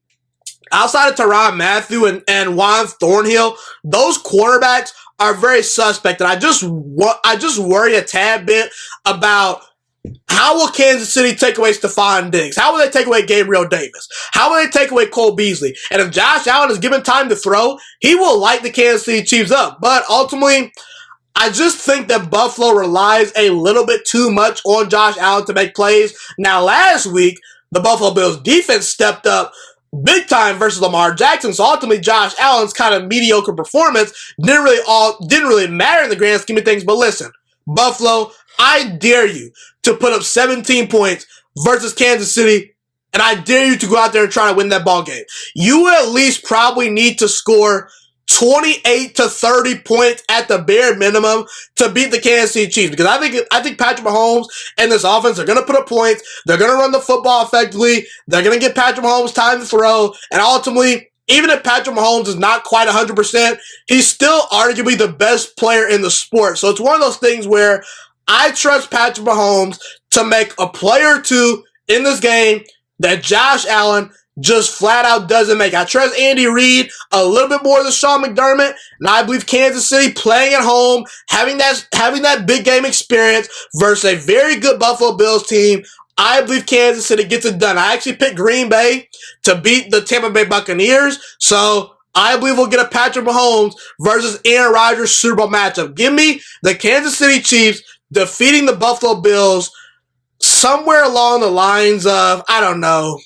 outside of Tyrann Mathieu and Juan Thornhill, those quarterbacks are very suspect, and I just worry a tad bit about how will Kansas City take away Stephon Diggs? How will they take away Gabriel Davis? How will they take away Cole Beasley? And if Josh Allen is given time to throw, he will light the Kansas City Chiefs up. But ultimately, I just think that Buffalo relies a little bit too much on Josh Allen to make plays. Now, last week, the Buffalo Bills defense stepped up big time versus Lamar Jackson. So ultimately, Josh Allen's kind of mediocre performance didn't really matter in the grand scheme of things. But listen, Buffalo, I dare you to put up 17 points versus Kansas City, and I dare you to go out there and try to win that ball game. You at least probably need to score 28 to 30 points at the bare minimum to beat the Kansas City Chiefs, because I think Patrick Mahomes and this offense are going to put up points. They're going to run the football effectively. They're going to get Patrick Mahomes time to throw, and ultimately, even if Patrick Mahomes is not quite 100%, he's still arguably the best player in the sport. So it's one of those things where I trust Patrick Mahomes to make a play or two in this game that Josh Allen just flat out doesn't make. I trust Andy Reid a little bit more than Sean McDermott, and I believe Kansas City playing at home, having that big game experience versus a very good Buffalo Bills team, I believe Kansas City gets it done. I actually picked Green Bay to beat the Tampa Bay Buccaneers, so I believe we'll get a Patrick Mahomes versus Aaron Rodgers Super Bowl matchup. Give me the Kansas City Chiefs defeating the Buffalo Bills somewhere along the lines of, I don't know,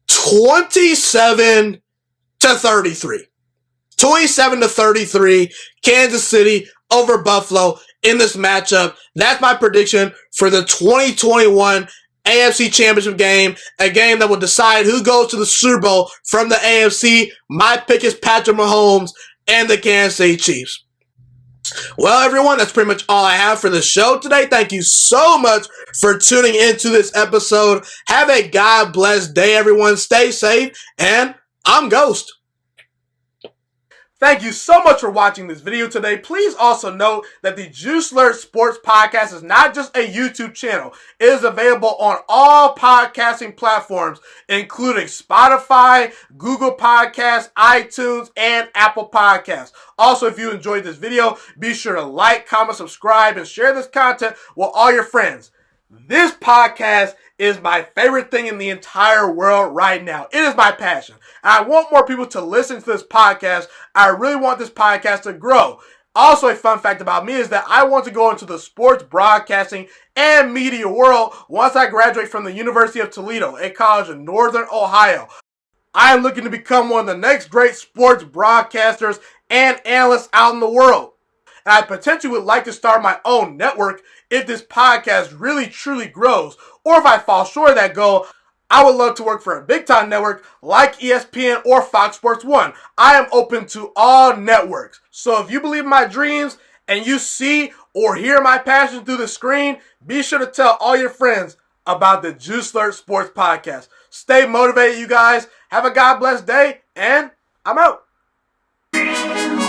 27 to 33. 27 to 33, Kansas City over Buffalo in this matchup. That's my prediction for the 2021 AFC Championship game, a game that will decide who goes to the Super Bowl from the AFC. My pick is Patrick Mahomes and the Kansas City Chiefs. Well, everyone, that's pretty much all I have for the show today. Thank you so much for tuning into this episode. Have a God bless day, everyone. Stay safe, and I'm Ghost. Thank you so much for watching this video today. Please also note that the Juice Alert Sports Podcast is not just a YouTube channel. It is available on all podcasting platforms, including Spotify, Google Podcasts, iTunes, and Apple Podcasts. Also, if you enjoyed this video, be sure to like, comment, subscribe, and share this content with all your friends. This podcast is my favorite thing in the entire world right now. It is my passion. And I want more people to listen to this podcast. I really want this podcast to grow. Also, a fun fact about me is that I want to go into the sports broadcasting and media world once I graduate from the University of Toledo, a college in Northern Ohio. I am looking to become one of the next great sports broadcasters and analysts out in the world. And I potentially would like to start my own network if this podcast really truly grows. Or if I fall short of that goal, I would love to work for a big time network like ESPN or Fox Sports 1. I am open to all networks. So if you believe in my dreams and you see or hear my passion through the screen, be sure to tell all your friends about the Juice Alert Sports Podcast. Stay motivated, you guys. Have a God bless day, and I'm out.